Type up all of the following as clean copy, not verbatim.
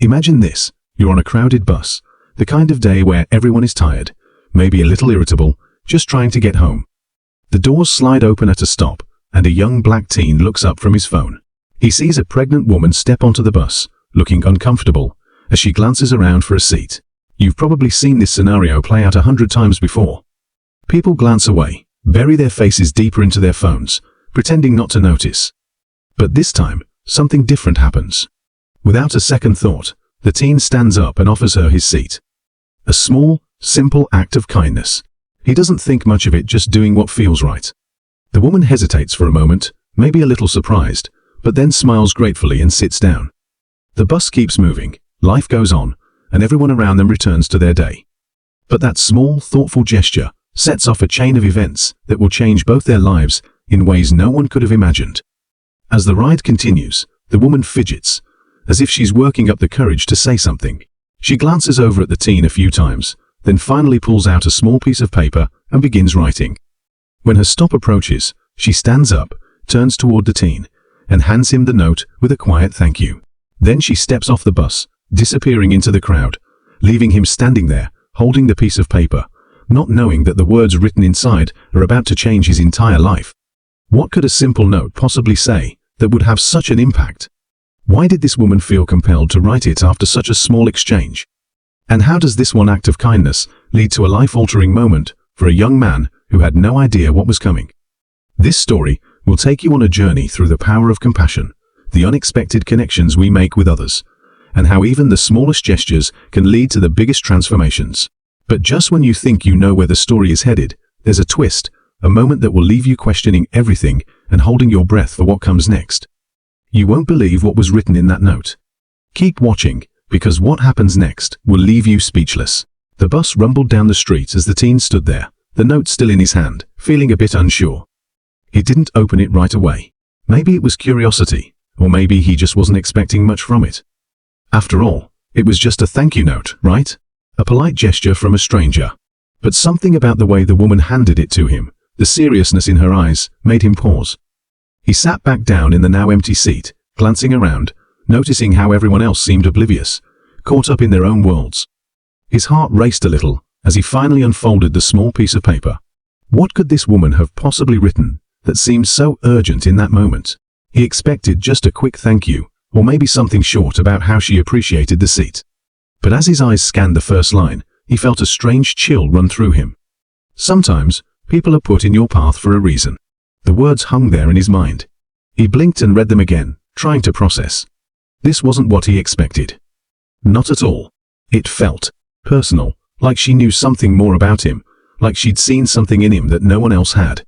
Imagine this. You're on a crowded bus, the kind of day where everyone is tired, maybe a little irritable, just trying to get home. The doors slide open at a stop, and a young black teen looks up from his phone. He sees a pregnant woman step onto the bus, looking uncomfortable, as she glances around for a seat. You've probably seen this scenario play out 100 times before. People glance away, bury their faces deeper into their phones, pretending not to notice. But this time, something different happens. Without a second thought, the teen stands up and offers her his seat. A small, simple act of kindness. He doesn't think much of it, just doing what feels right. The woman hesitates for a moment, maybe a little surprised, but then smiles gratefully and sits down. The bus keeps moving, life goes on, and everyone around them returns to their day. But that small, thoughtful gesture sets off a chain of events that will change both their lives in ways no one could have imagined. As the ride continues, the woman fidgets, as if she's working up the courage to say something. She glances over at the teen a few times, then finally pulls out a small piece of paper and begins writing. When her stop approaches, she stands up, turns toward the teen, and hands him the note with a quiet thank you. Then she steps off the bus, disappearing into the crowd, leaving him standing there, holding the piece of paper, not knowing that the words written inside are about to change his entire life. What could a simple note possibly say that would have such an impact? Why did this woman feel compelled to write it after such a small exchange? And how does this one act of kindness lead to a life-altering moment for a young man who had no idea what was coming? This story will take you on a journey through the power of compassion, the unexpected connections we make with others, and how even the smallest gestures can lead to the biggest transformations. But just when you think you know where the story is headed, there's a twist, a moment that will leave you questioning everything and holding your breath for what comes next. You won't believe what was written in that note. Keep watching, because what happens next will leave you speechless. The bus rumbled down the street as the teen stood there, the note still in his hand, feeling a bit unsure. He didn't open it right away. Maybe it was curiosity, or maybe he just wasn't expecting much from it. After all, it was just a thank you note, right? A polite gesture from a stranger. But something about the way the woman handed it to him, the seriousness in her eyes, made him pause. He sat back down in the now empty seat, glancing around, noticing how everyone else seemed oblivious, caught up in their own worlds. His heart raced a little as he finally unfolded the small piece of paper. What could this woman have possibly written that seemed so urgent in that moment? He expected just a quick thank you, or maybe something short about how she appreciated the seat. But as his eyes scanned the first line, he felt a strange chill run through him. Sometimes, people are put in your path for a reason. The words hung there in his mind. He blinked and read them again, trying to process. This wasn't what he expected. Not at all. It felt personal, like she knew something more about him, like she'd seen something in him that no one else had.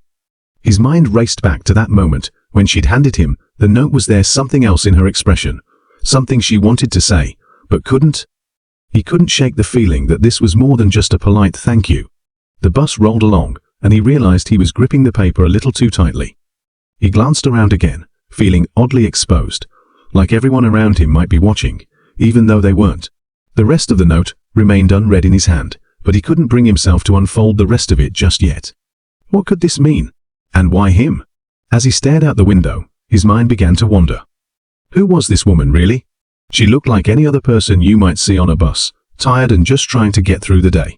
His mind raced back to that moment when she'd handed him the note. Was there something else in her expression, something she wanted to say, but couldn't? He couldn't shake the feeling that this was more than just a polite thank you. The bus rolled along, and he realized he was gripping the paper a little too tightly. He glanced around again, feeling oddly exposed, like everyone around him might be watching, even though they weren't. The rest of the note remained unread in his hand, but he couldn't bring himself to unfold the rest of it just yet. What could this mean? And why him? As he stared out the window, his mind began to wander. Who was this woman, really? She looked like any other person you might see on a bus, tired and just trying to get through the day.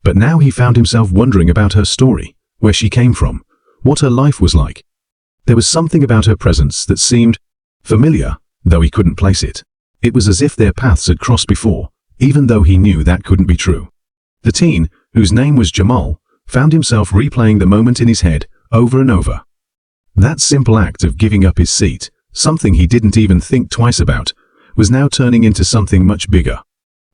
But now he found himself wondering about her story, where she came from, what her life was like. There was something about her presence that seemed familiar, though he couldn't place it. It was as if their paths had crossed before, even though he knew that couldn't be true. The teen, whose name was Jamal, found himself replaying the moment in his head over and over. That simple act of giving up his seat, something he didn't even think twice about, was now turning into something much bigger.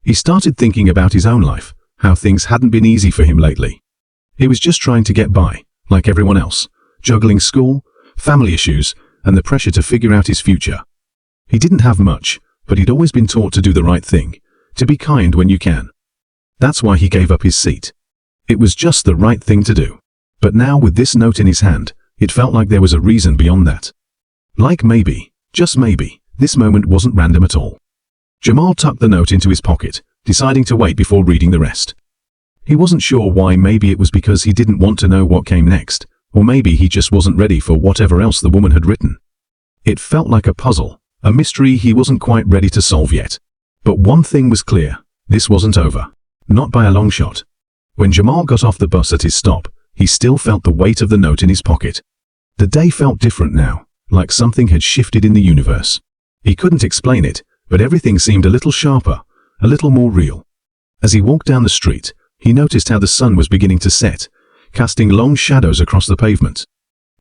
He started thinking about his own life, how things hadn't been easy for him lately. He was just trying to get by, like everyone else, juggling school, family issues, and the pressure to figure out his future. He didn't have much, but he'd always been taught to do the right thing, to be kind when you can. That's why he gave up his seat. It was just the right thing to do. But now with this note in his hand, it felt like there was a reason beyond that. Like maybe, just maybe, this moment wasn't random at all. Jamal tucked the note into his pocket, deciding to wait before reading the rest. He wasn't sure why. Maybe it was because he didn't want to know what came next, or maybe he just wasn't ready for whatever else the woman had written. It felt like a puzzle, a mystery he wasn't quite ready to solve yet. But one thing was clear, this wasn't over. Not by a long shot. When Jamal got off the bus at his stop, he still felt the weight of the note in his pocket. The day felt different now, like something had shifted in the universe. He couldn't explain it, but everything seemed a little sharper, a little more real. As he walked down the street, he noticed how the sun was beginning to set, casting long shadows across the pavement.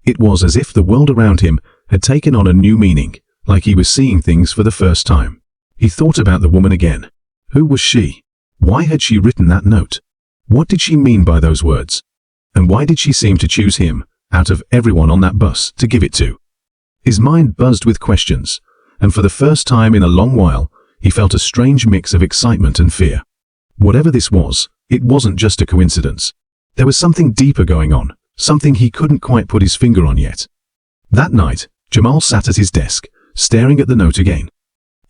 It was as if the world around him had taken on a new meaning, like he was seeing things for the first time. He thought about the woman again. Who was she? Why had she written that note? What did she mean by those words? And why did she seem to choose him, out of everyone on that bus, to give it to? His mind buzzed with questions, and for the first time in a long while, he felt a strange mix of excitement and fear. Whatever this was, it wasn't just a coincidence. There was something deeper going on, something he couldn't quite put his finger on yet. That night, Jamal sat at his desk, staring at the note again.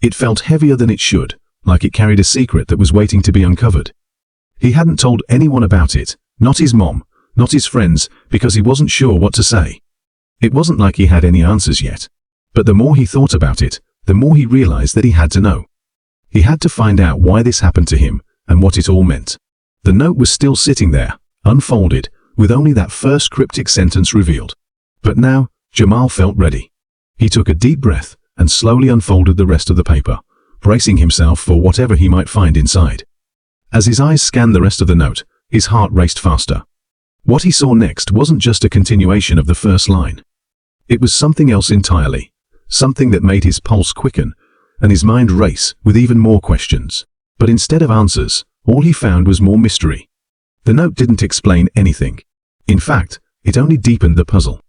It felt heavier than it should, like it carried a secret that was waiting to be uncovered. He hadn't told anyone about it, not his mom, not his friends, because he wasn't sure what to say. It wasn't like he had any answers yet. But the more he thought about it, the more he realized that he had to know. He had to find out why this happened to him, and what it all meant. The note was still sitting there, unfolded, with only that first cryptic sentence revealed. But now, Jamal felt ready. He took a deep breath, and slowly unfolded the rest of the paper, bracing himself for whatever he might find inside. As his eyes scanned the rest of the note, his heart raced faster. What he saw next wasn't just a continuation of the first line. It was something else entirely, something that made his pulse quicken, and his mind race with even more questions. But instead of answers, all he found was more mystery. The note didn't explain anything. In fact, it only deepened the puzzle.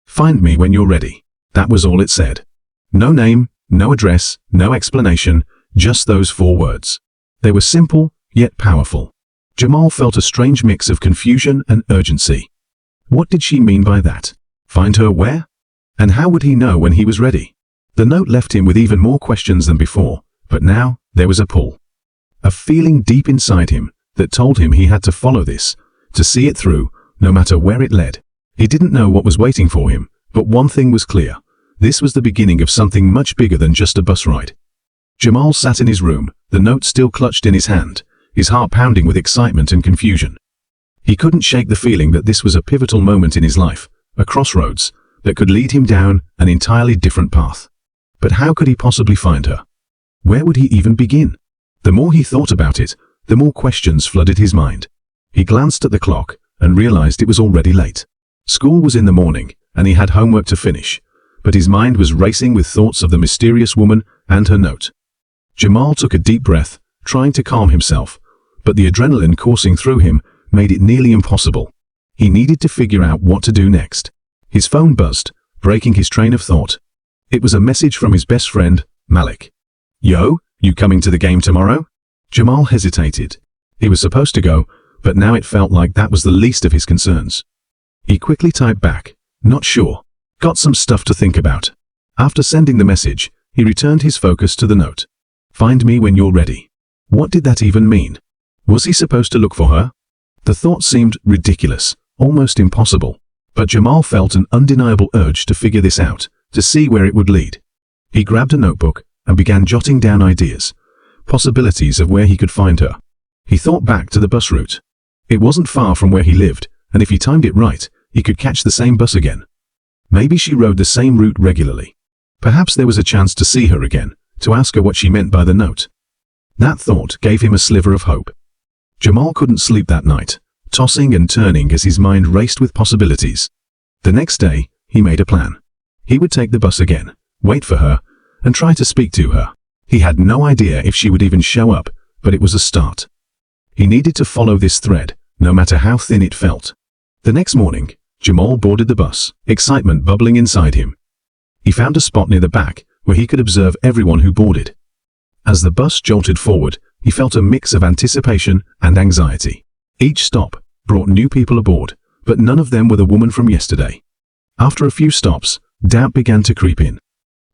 "Find me when you're ready." That was all it said. No name, no address, no explanation, just those 4 words. They were simple, yet powerful. Jamal felt a strange mix of confusion and urgency. What did she mean by that? Find her where? And how would he know when he was ready? The note left him with even more questions than before, but now there was a pull. A feeling deep inside him that told him he had to follow this, to see it through, no matter where it led. He didn't know what was waiting for him, but one thing was clear. This was the beginning of something much bigger than just a bus ride. Jamal sat in his room, the note still clutched in his hand, his heart pounding with excitement and confusion. He couldn't shake the feeling that this was a pivotal moment in his life, a crossroads, that could lead him down an entirely different path. But how could he possibly find her? Where would he even begin? The more he thought about it, the more questions flooded his mind. He glanced at the clock and realized it was already late. School was in the morning, and he had homework to finish, but his mind was racing with thoughts of the mysterious woman and her note. Jamal took a deep breath, trying to calm himself, but the adrenaline coursing through him made it nearly impossible. He needed to figure out what to do next. His phone buzzed, breaking his train of thought. It was a message from his best friend, Malik. "Yo, you coming to the game tomorrow?" Jamal hesitated. He was supposed to go, but now it felt like that was the least of his concerns. He quickly typed back, "Not sure. Got some stuff to think about." After sending the message, he returned his focus to the note. "Find me when you're ready." What did that even mean? Was he supposed to look for her? The thought seemed ridiculous, almost impossible, but Jamal felt an undeniable urge to figure this out, to see where it would lead. He grabbed a notebook and began jotting down ideas, possibilities of where he could find her. He thought back to the bus route. It wasn't far from where he lived, and if he timed it right, he could catch the same bus again. Maybe she rode the same route regularly. Perhaps there was a chance to see her again, to ask her what she meant by the note. That thought gave him a sliver of hope. Jamal couldn't sleep that night, tossing and turning as his mind raced with possibilities. The next day, he made a plan. He would take the bus again, wait for her, and try to speak to her. He had no idea if she would even show up, but it was a start. He needed to follow this thread, no matter how thin it felt. The next morning, Jamal boarded the bus, excitement bubbling inside him. He found a spot near the back, where he could observe everyone who boarded. As the bus jolted forward, he felt a mix of anticipation and anxiety. Each stop brought new people aboard, but none of them were the woman from yesterday. After a few stops, doubt began to creep in.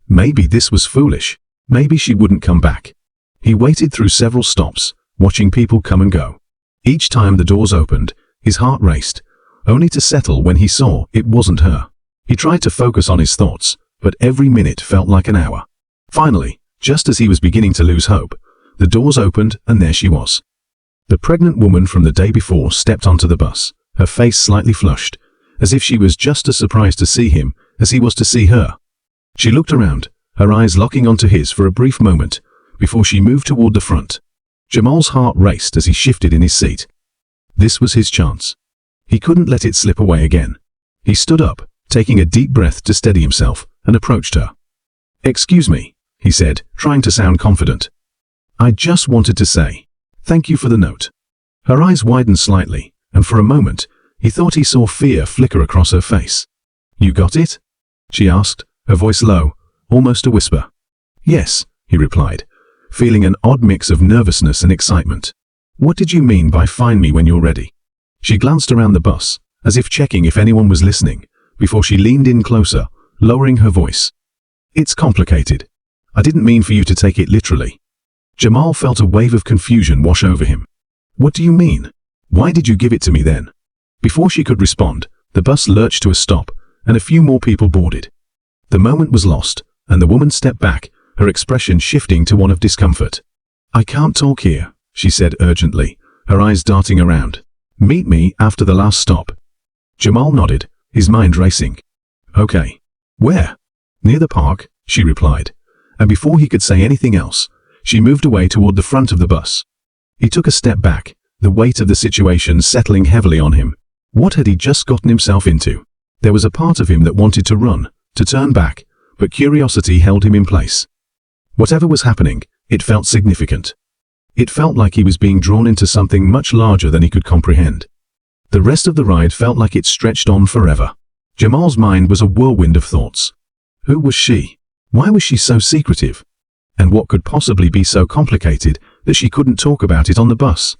Maybe this was foolish. Maybe she wouldn't come back. He waited through several stops, watching people come and go. Each time the doors opened, his heart raced, only to settle when he saw it wasn't her. He tried to focus on his thoughts, but every minute felt like an hour. Finally, just as he was beginning to lose hope, the doors opened and there she was. The pregnant woman from the day before stepped onto the bus, her face slightly flushed, as if she was just as surprised to see him as he was to see her. She looked around, her eyes locking onto his for a brief moment, before she moved toward the front. Jamal's heart raced as he shifted in his seat. This was his chance. He couldn't let it slip away again. He stood up, taking a deep breath to steady himself, and approached her. "Excuse me," he said, trying to sound confident. "I just wanted to say, thank you for the note." Her eyes widened slightly, and for a moment, he thought he saw fear flicker across her face. "You got it?" she asked, her voice low, almost a whisper. "Yes," he replied, feeling an odd mix of nervousness and excitement. "What did you mean by find me when you're ready?" She glanced around the bus, as if checking if anyone was listening, before she leaned in closer, lowering her voice. "It's complicated. I didn't mean for you to take it literally." Jamal felt a wave of confusion wash over him. "What do you mean? Why did you give it to me then?" Before she could respond, the bus lurched to a stop, and a few more people boarded. The moment was lost, and the woman stepped back, her expression shifting to one of discomfort. "I can't talk here," she said urgently, her eyes darting around. "Meet me after the last stop." Jamal nodded, his mind racing. "Okay. Where?" "Near the park," she replied, and before he could say anything else, she moved away toward the front of the bus. He took a step back, the weight of the situation settling heavily on him. What had he just gotten himself into? There was a part of him that wanted to run, to turn back, but curiosity held him in place. Whatever was happening, it felt significant. It felt like he was being drawn into something much larger than he could comprehend. The rest of the ride felt like it stretched on forever. Jamal's mind was a whirlwind of thoughts. Who was she? Why was she so secretive? And what could possibly be so complicated that she couldn't talk about it on the bus?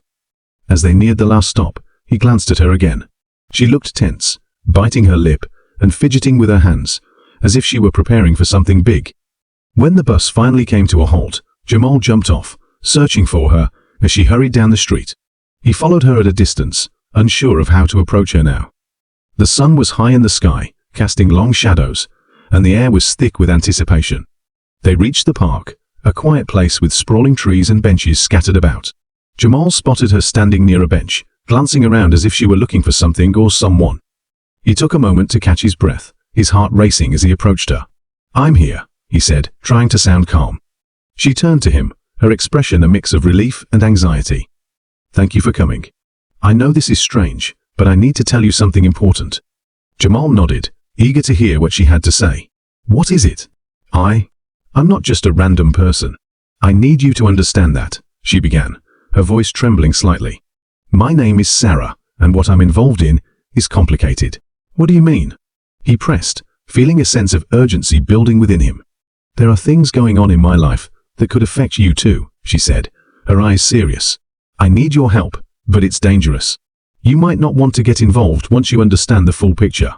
As they neared the last stop, he glanced at her again. She looked tense, biting her lip and fidgeting with her hands, as if she were preparing for something big. When the bus finally came to a halt, Jamal jumped off, searching for her as she hurried down the street. He followed her at a distance, unsure of how to approach her now. The sun was high in the sky, casting long shadows, and the air was thick with anticipation. They reached the park, a quiet place with sprawling trees and benches scattered about. Jamal spotted her standing near a bench, glancing around as if she were looking for something or someone. He took a moment to catch his breath, his heart racing as he approached her. "I'm here," he said, trying to sound calm. She turned to him, her expression a mix of relief and anxiety. "Thank you for coming. I know this is strange, but I need to tell you something important." Jamal nodded, eager to hear what she had to say. "What is it?" I'm not just a random person. I need you to understand that," she began, her voice trembling slightly. "My name is Sarah, and what I'm involved in is complicated." "What do you mean?" He pressed, feeling a sense of urgency building within him. "There are things going on in my life that could affect you too," she said, her eyes serious. "I need your help, but it's dangerous. You might not want to get involved once you understand the full picture."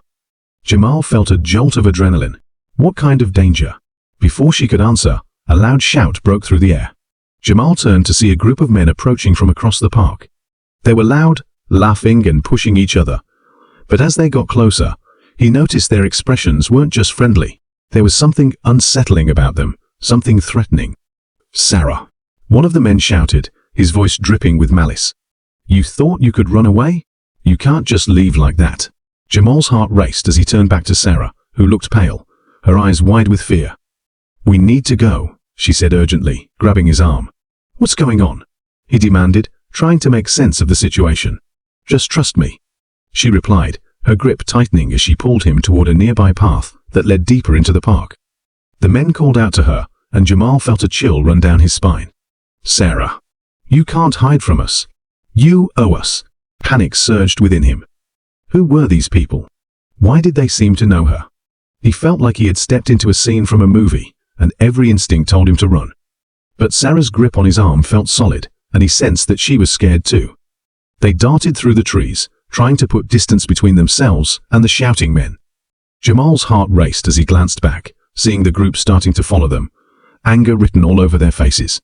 Jamal felt a jolt of adrenaline. What kind of danger? Before she could answer, a loud shout broke through the air. Jamal turned to see a group of men approaching from across the park. They were loud, laughing and pushing each other. But as they got closer, he noticed their expressions weren't just friendly. There was something unsettling about them, something threatening. "Sarah!" one of the men shouted, his voice dripping with malice. "You thought you could run away? You can't just leave like that." Jamal's heart raced as he turned back to Sarah, who looked pale, her eyes wide with fear. "We need to go," she said urgently, grabbing his arm. "What's going on?" he demanded, trying to make sense of the situation. "Just trust me," she replied, her grip tightening as she pulled him toward a nearby path that led deeper into the park. The men called out to her, and Jamal felt a chill run down his spine. "Sarah, you can't hide from us. You owe us." Panic surged within him. Who were these people? Why did they seem to know her? He felt like he had stepped into a scene from a movie, and every instinct told him to run. But Sarah's grip on his arm felt solid, and he sensed that she was scared too. They darted through the trees, trying to put distance between themselves and the shouting men. Jamal's heart raced as he glanced back, seeing the group starting to follow them, anger written all over their faces.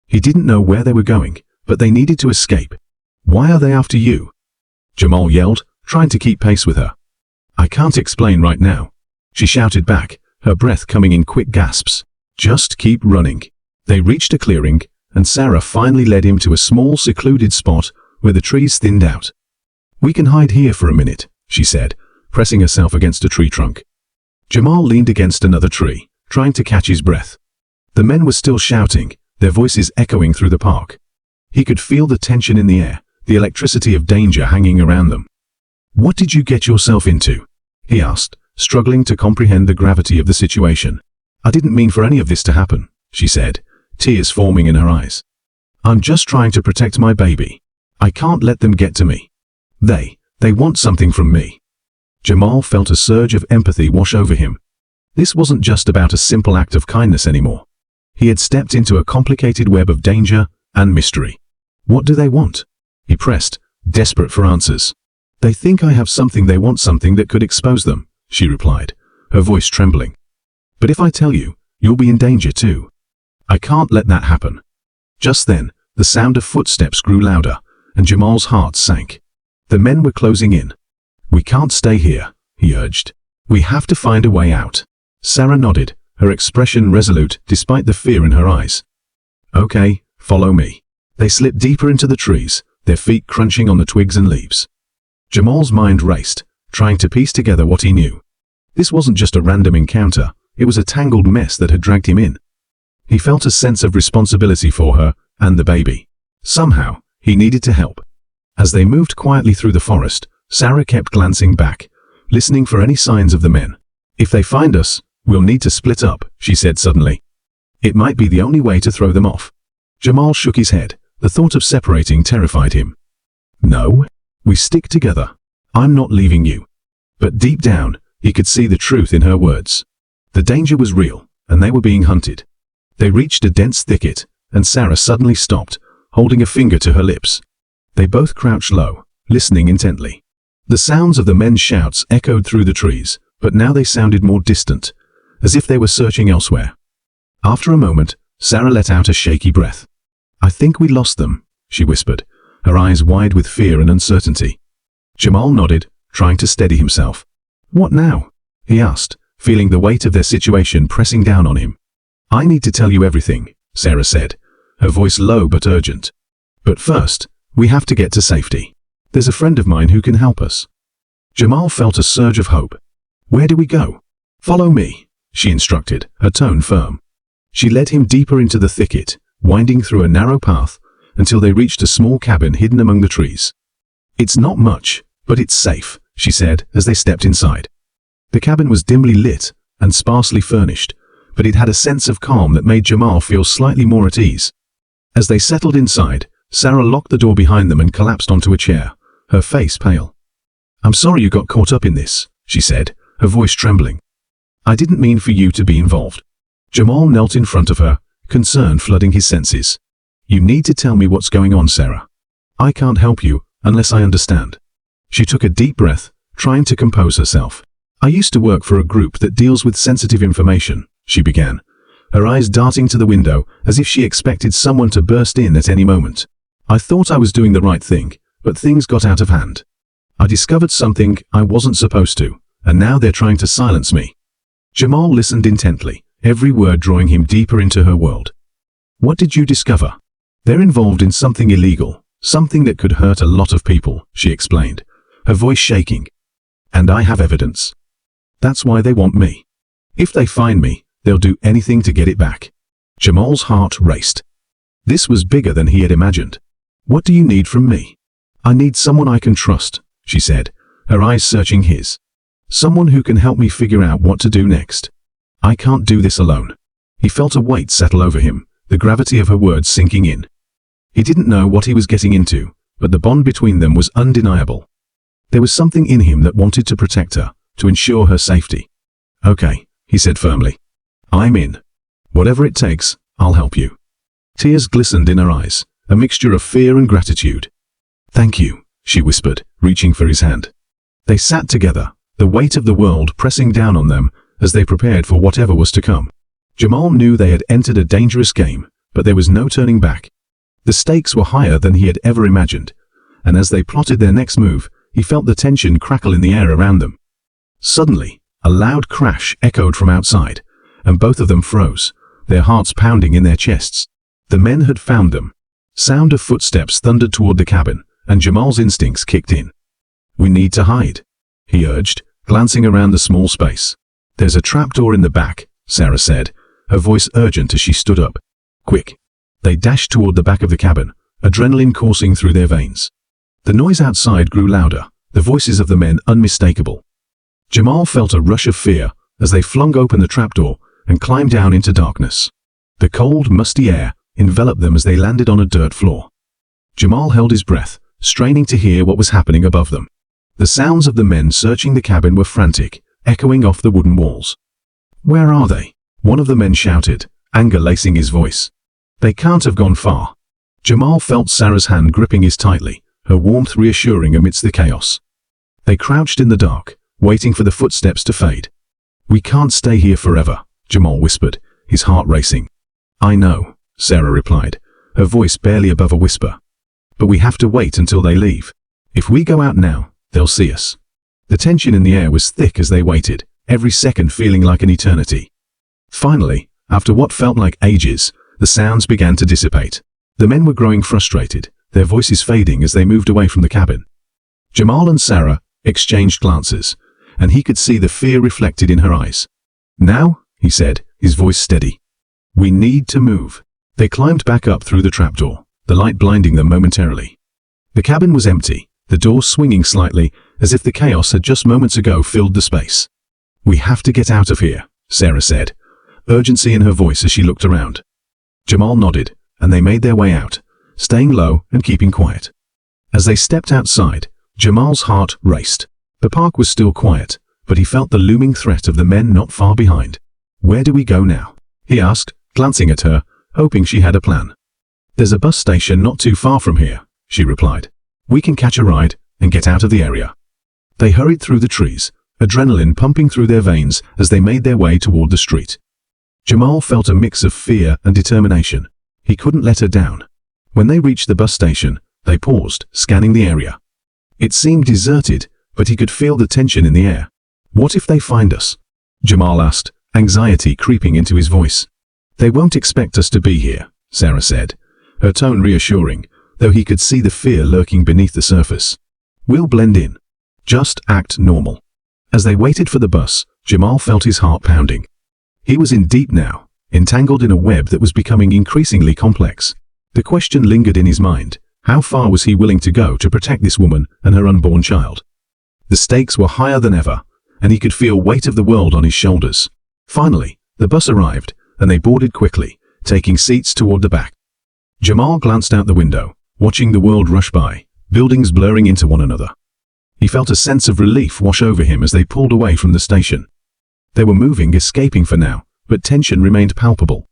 He didn't know where they were going, but they needed to escape. "Why are they after you?" Jamal yelled, trying to keep pace with her. "I can't explain right now," she shouted back, her breath coming in quick gasps. "Just keep running." They reached a clearing, and Sarah finally led him to a small secluded spot where the trees thinned out. "We can hide here for a minute," she said, pressing herself against a tree trunk. Jamal leaned against another tree, trying to catch his breath. The men were still shouting, their voices echoing through the park. He could feel the tension in the air, the electricity of danger hanging around them. "What did you get yourself into?" he asked, struggling to comprehend the gravity of the situation. "I didn't mean for any of this to happen," she said, tears forming in her eyes. "I'm just trying to protect my baby. I can't let them get to me. They want something from me." Jamal felt a surge of empathy wash over him. This wasn't just about a simple act of kindness anymore. He had stepped into a complicated web of danger and mystery. "What do they want?" he pressed, desperate for answers. "They think I have something. They want something that could expose them," she replied, her voice trembling. "But if I tell you, you'll be in danger too. I can't let that happen." Just then, the sound of footsteps grew louder, and Jamal's heart sank. The men were closing in. "We can't stay here," he urged. "We have to find a way out." Sarah nodded, her expression resolute despite the fear in her eyes. "Okay, follow me." They slipped deeper into the trees, their feet crunching on the twigs and leaves. Jamal's mind raced, trying to piece together what he knew. This wasn't just a random encounter, it was a tangled mess that had dragged him in. He felt a sense of responsibility for her and the baby. Somehow, he needed to help. As they moved quietly through the forest, Sarah kept glancing back, listening for any signs of the men. "If they find us, we'll need to split up," she said suddenly. "It might be the only way to throw them off." Jamal shook his head. The thought of separating terrified him. "No, we stick together. I'm not leaving you." But deep down, he could see the truth in her words. The danger was real, and they were being hunted. They reached a dense thicket, and Sarah suddenly stopped, holding a finger to her lips. They both crouched low, listening intently. The sounds of the men's shouts echoed through the trees, but now they sounded more distant, as if they were searching elsewhere. After a moment, Sarah let out a shaky breath. "I think we lost them," she whispered, her eyes wide with fear and uncertainty. Jamal nodded, trying to steady himself. "What now?" he asked, feeling the weight of their situation pressing down on him. "I need to tell you everything," Sarah said, her voice low but urgent. "But first, we have to get to safety. There's a friend of mine who can help us." Jamal felt a surge of hope. "Where do we go?" "Follow me," she instructed, her tone firm. She led him deeper into the thicket, winding through a narrow path, until they reached a small cabin hidden among the trees. "It's not much, but it's safe," she said as they stepped inside. The cabin was dimly lit and sparsely furnished, but it had a sense of calm that made Jamal feel slightly more at ease. As they settled inside, Sarah locked the door behind them and collapsed onto a chair, her face pale. "I'm sorry you got caught up in this," she said, her voice trembling. "I didn't mean for you to be involved." Jamal knelt in front of her, concern flooding his senses. "You need to tell me what's going on, Sarah. I can't help you unless I understand." She took a deep breath, trying to compose herself. "I used to work for a group that deals with sensitive information," she began, her eyes darting to the window as if she expected someone to burst in at any moment. "I thought I was doing the right thing, but things got out of hand. I discovered something I wasn't supposed to, and now they're trying to silence me." Jamal listened intently, every word drawing him deeper into her world. "What did you discover?" "They're involved in something illegal, something that could hurt a lot of people," she explained, her voice shaking. "And I have evidence. That's why they want me. If they find me, they'll do anything to get it back." Jamal's heart raced. This was bigger than he had imagined. "What do you need from me?" "I need someone I can trust," she said, her eyes searching his. "Someone who can help me figure out what to do next. I can't do this alone." He felt a weight settle over him, the gravity of her words sinking in. He didn't know what he was getting into, but the bond between them was undeniable. There was something in him that wanted to protect her, to ensure her safety. "Okay," he said firmly. "I'm in. Whatever it takes, I'll help you." Tears glistened in her eyes, a mixture of fear and gratitude. "Thank you," she whispered, reaching for his hand. They sat together, the weight of the world pressing down on them as they prepared for whatever was to come. Jamal knew they had entered a dangerous game, but there was no turning back. The stakes were higher than he had ever imagined, and as they plotted their next move, he felt the tension crackle in the air around them. Suddenly, a loud crash echoed from outside, and both of them froze, their hearts pounding in their chests. The men had found them. Sound of footsteps thundered toward the cabin, and Jamal's instincts kicked in. "We need to hide," he urged, glancing around the small space. "There's a trapdoor in the back," Sarah said, her voice urgent as she stood up. "Quick." They dashed toward the back of the cabin, adrenaline coursing through their veins. The noise outside grew louder, the voices of the men unmistakable. Jamal felt a rush of fear as they flung open the trapdoor and climbed down into darkness. The cold, musty air enveloped them as they landed on a dirt floor. Jamal held his breath, straining to hear what was happening above them. The sounds of the men searching the cabin were frantic, echoing off the wooden walls. "Where are they?" one of the men shouted, anger lacing his voice. "They can't have gone far." Jamal felt Sarah's hand gripping his tightly, her warmth reassuring amidst the chaos. They crouched in the dark, waiting for the footsteps to fade. "We can't stay here forever," Jamal whispered, his heart racing. "I know," Sarah replied, her voice barely above a whisper. "But we have to wait until they leave. If we go out now, they'll see us." The tension in the air was thick as they waited, every second feeling like an eternity. Finally, after what felt like ages, the sounds began to dissipate. The men were growing frustrated, their voices fading as they moved away from the cabin. Jamal and Sarah exchanged glances, and he could see the fear reflected in her eyes. "Now," he said, his voice steady. "We need to move." They climbed back up through the trapdoor, the light blinding them momentarily. The cabin was empty, the door swinging slightly, as if the chaos had just moments ago filled the space. "We have to get out of here," Sarah said, urgency in her voice as she looked around. Jamal nodded, and they made their way out, staying low and keeping quiet. As they stepped outside, Jamal's heart raced. The park was still quiet, but he felt the looming threat of the men not far behind. "Where do we go now?" he asked, glancing at her, hoping she had a plan. "There's a bus station not too far from here," she replied. "We can catch a ride and get out of the area." They hurried through the trees, adrenaline pumping through their veins as they made their way toward the street. Jamal felt a mix of fear and determination. He couldn't let her down. When they reached the bus station, they paused, scanning the area. It seemed deserted, but he could feel the tension in the air. "What if they find us?" Jamal asked, anxiety creeping into his voice. "They won't expect us to be here," Sarah said, her tone reassuring, though he could see the fear lurking beneath the surface. "We'll blend in. Just act normal." As they waited for the bus, Jamal felt his heart pounding. He was in deep now, entangled in a web that was becoming increasingly complex. The question lingered in his mind: how far was he willing to go to protect this woman and her unborn child? The stakes were higher than ever, and he could feel weight of the world on his shoulders. Finally, the bus arrived, and they boarded quickly, taking seats toward the back. Jamal glanced out the window, watching the world rush by, buildings blurring into one another. He felt a sense of relief wash over him as they pulled away from the station. They were moving, escaping for now, but tension remained palpable.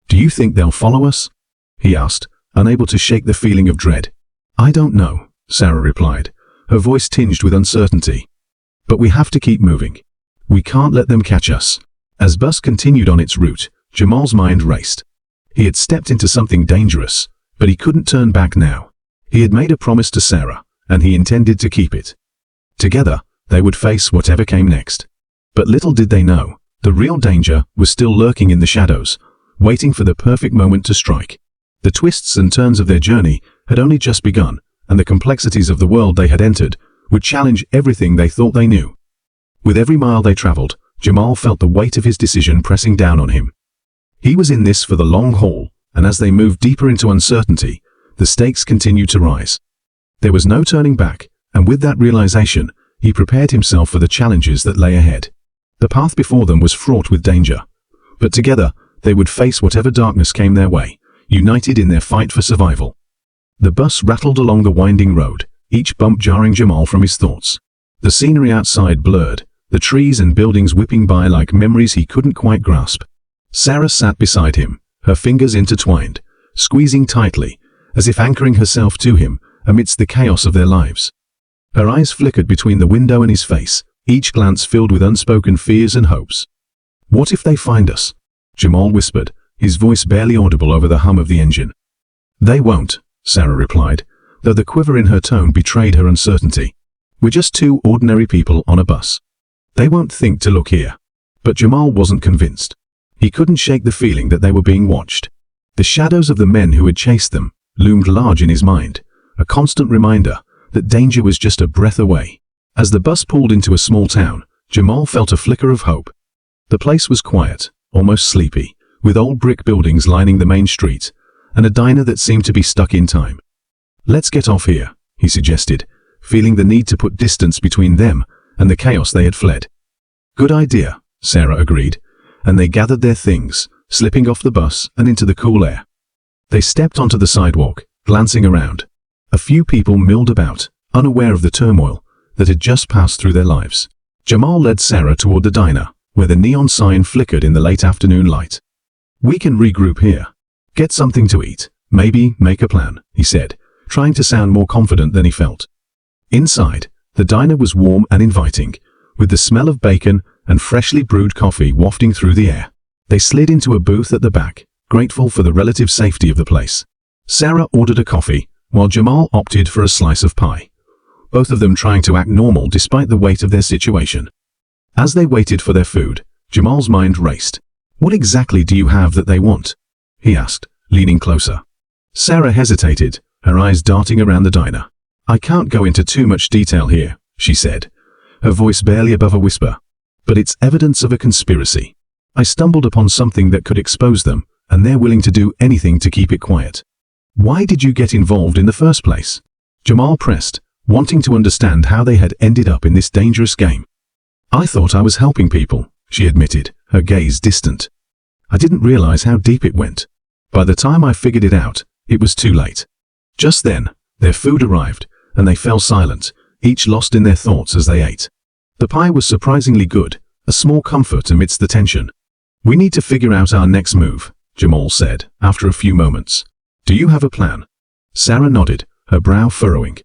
"Do you think they'll follow us?" he asked, unable to shake the feeling of dread. "I don't know," Sarah replied, her voice tinged with uncertainty. "But we have to keep moving. We can't let them catch us." As bus continued on its route, Jamal's mind raced. He had stepped into something dangerous, but he couldn't turn back now. He had made a promise to Sarah, and he intended to keep it. Together, they would face whatever came next. But little did they know, the real danger was still lurking in the shadows, waiting for the perfect moment to strike. The twists and turns of their journey had only just begun, and the complexities of the world they had entered would challenge everything they thought they knew. With every mile they traveled, Jamal felt the weight of his decision pressing down on him. He was in this for the long haul, and as they moved deeper into uncertainty, the stakes continued to rise. There was no turning back, and with that realization, he prepared himself for the challenges that lay ahead. The path before them was fraught with danger, but together they would face whatever darkness came their way, united in their fight for survival. The bus rattled along the winding road, each bump jarring Jamal from his thoughts. The scenery outside blurred, the trees and buildings whipping by like memories he couldn't quite grasp. Sarah sat beside him, her fingers intertwined, squeezing tightly, as if anchoring herself to him amidst the chaos of their lives. Her eyes flickered between the window and his face, each glance filled with unspoken fears and hopes. "What if they find us?" Jamal whispered, his voice barely audible over the hum of the engine. "They won't," Sarah replied, though the quiver in her tone betrayed her uncertainty. "We're just two ordinary people on a bus. They won't think to look here." But Jamal wasn't convinced. He couldn't shake the feeling that they were being watched. The shadows of the men who had chased them loomed large in his mind, a constant reminder that danger was just a breath away. As the bus pulled into a small town, Jamal felt a flicker of hope. The place was quiet, almost sleepy, with old brick buildings lining the main street, and a diner that seemed to be stuck in time. "Let's get off here," he suggested, feeling the need to put distance between them and the chaos they had fled. "Good idea," Sarah agreed, and they gathered their things, slipping off the bus and into the cool air. They stepped onto the sidewalk, glancing around. A few people milled about, unaware of the turmoil that had just passed through their lives. Jamal led Sarah toward the diner, where the neon sign flickered in the late afternoon light. "We can regroup here. Get something to eat, maybe make a plan," he said, trying to sound more confident than he felt. Inside, the diner was warm and inviting, with the smell of bacon and freshly brewed coffee wafting through the air. They slid into a booth at the back, grateful for the relative safety of the place. Sarah ordered a coffee, while Jamal opted for a slice of pie, both of them trying to act normal despite the weight of their situation. As they waited for their food, Jamal's mind raced. "What exactly do you have that they want?" he asked, leaning closer. Sarah hesitated, her eyes darting around the diner. "I can't go into too much detail here," she said, her voice barely above a whisper. "But it's evidence of a conspiracy. I stumbled upon something that could expose them, and they're willing to do anything to keep it quiet." "Why did you get involved in the first place?" Jamal pressed, wanting to understand how they had ended up in this dangerous game. "I thought I was helping people," she admitted, her gaze distant. "I didn't realize how deep it went. By the time I figured it out, it was too late." Just then, their food arrived, and they fell silent, each lost in their thoughts as they ate. The pie was surprisingly good, a small comfort amidst the tension. "We need to figure out our next move," Jamal said, after a few moments. "Do you have a plan?" Sarah nodded, her brow furrowing.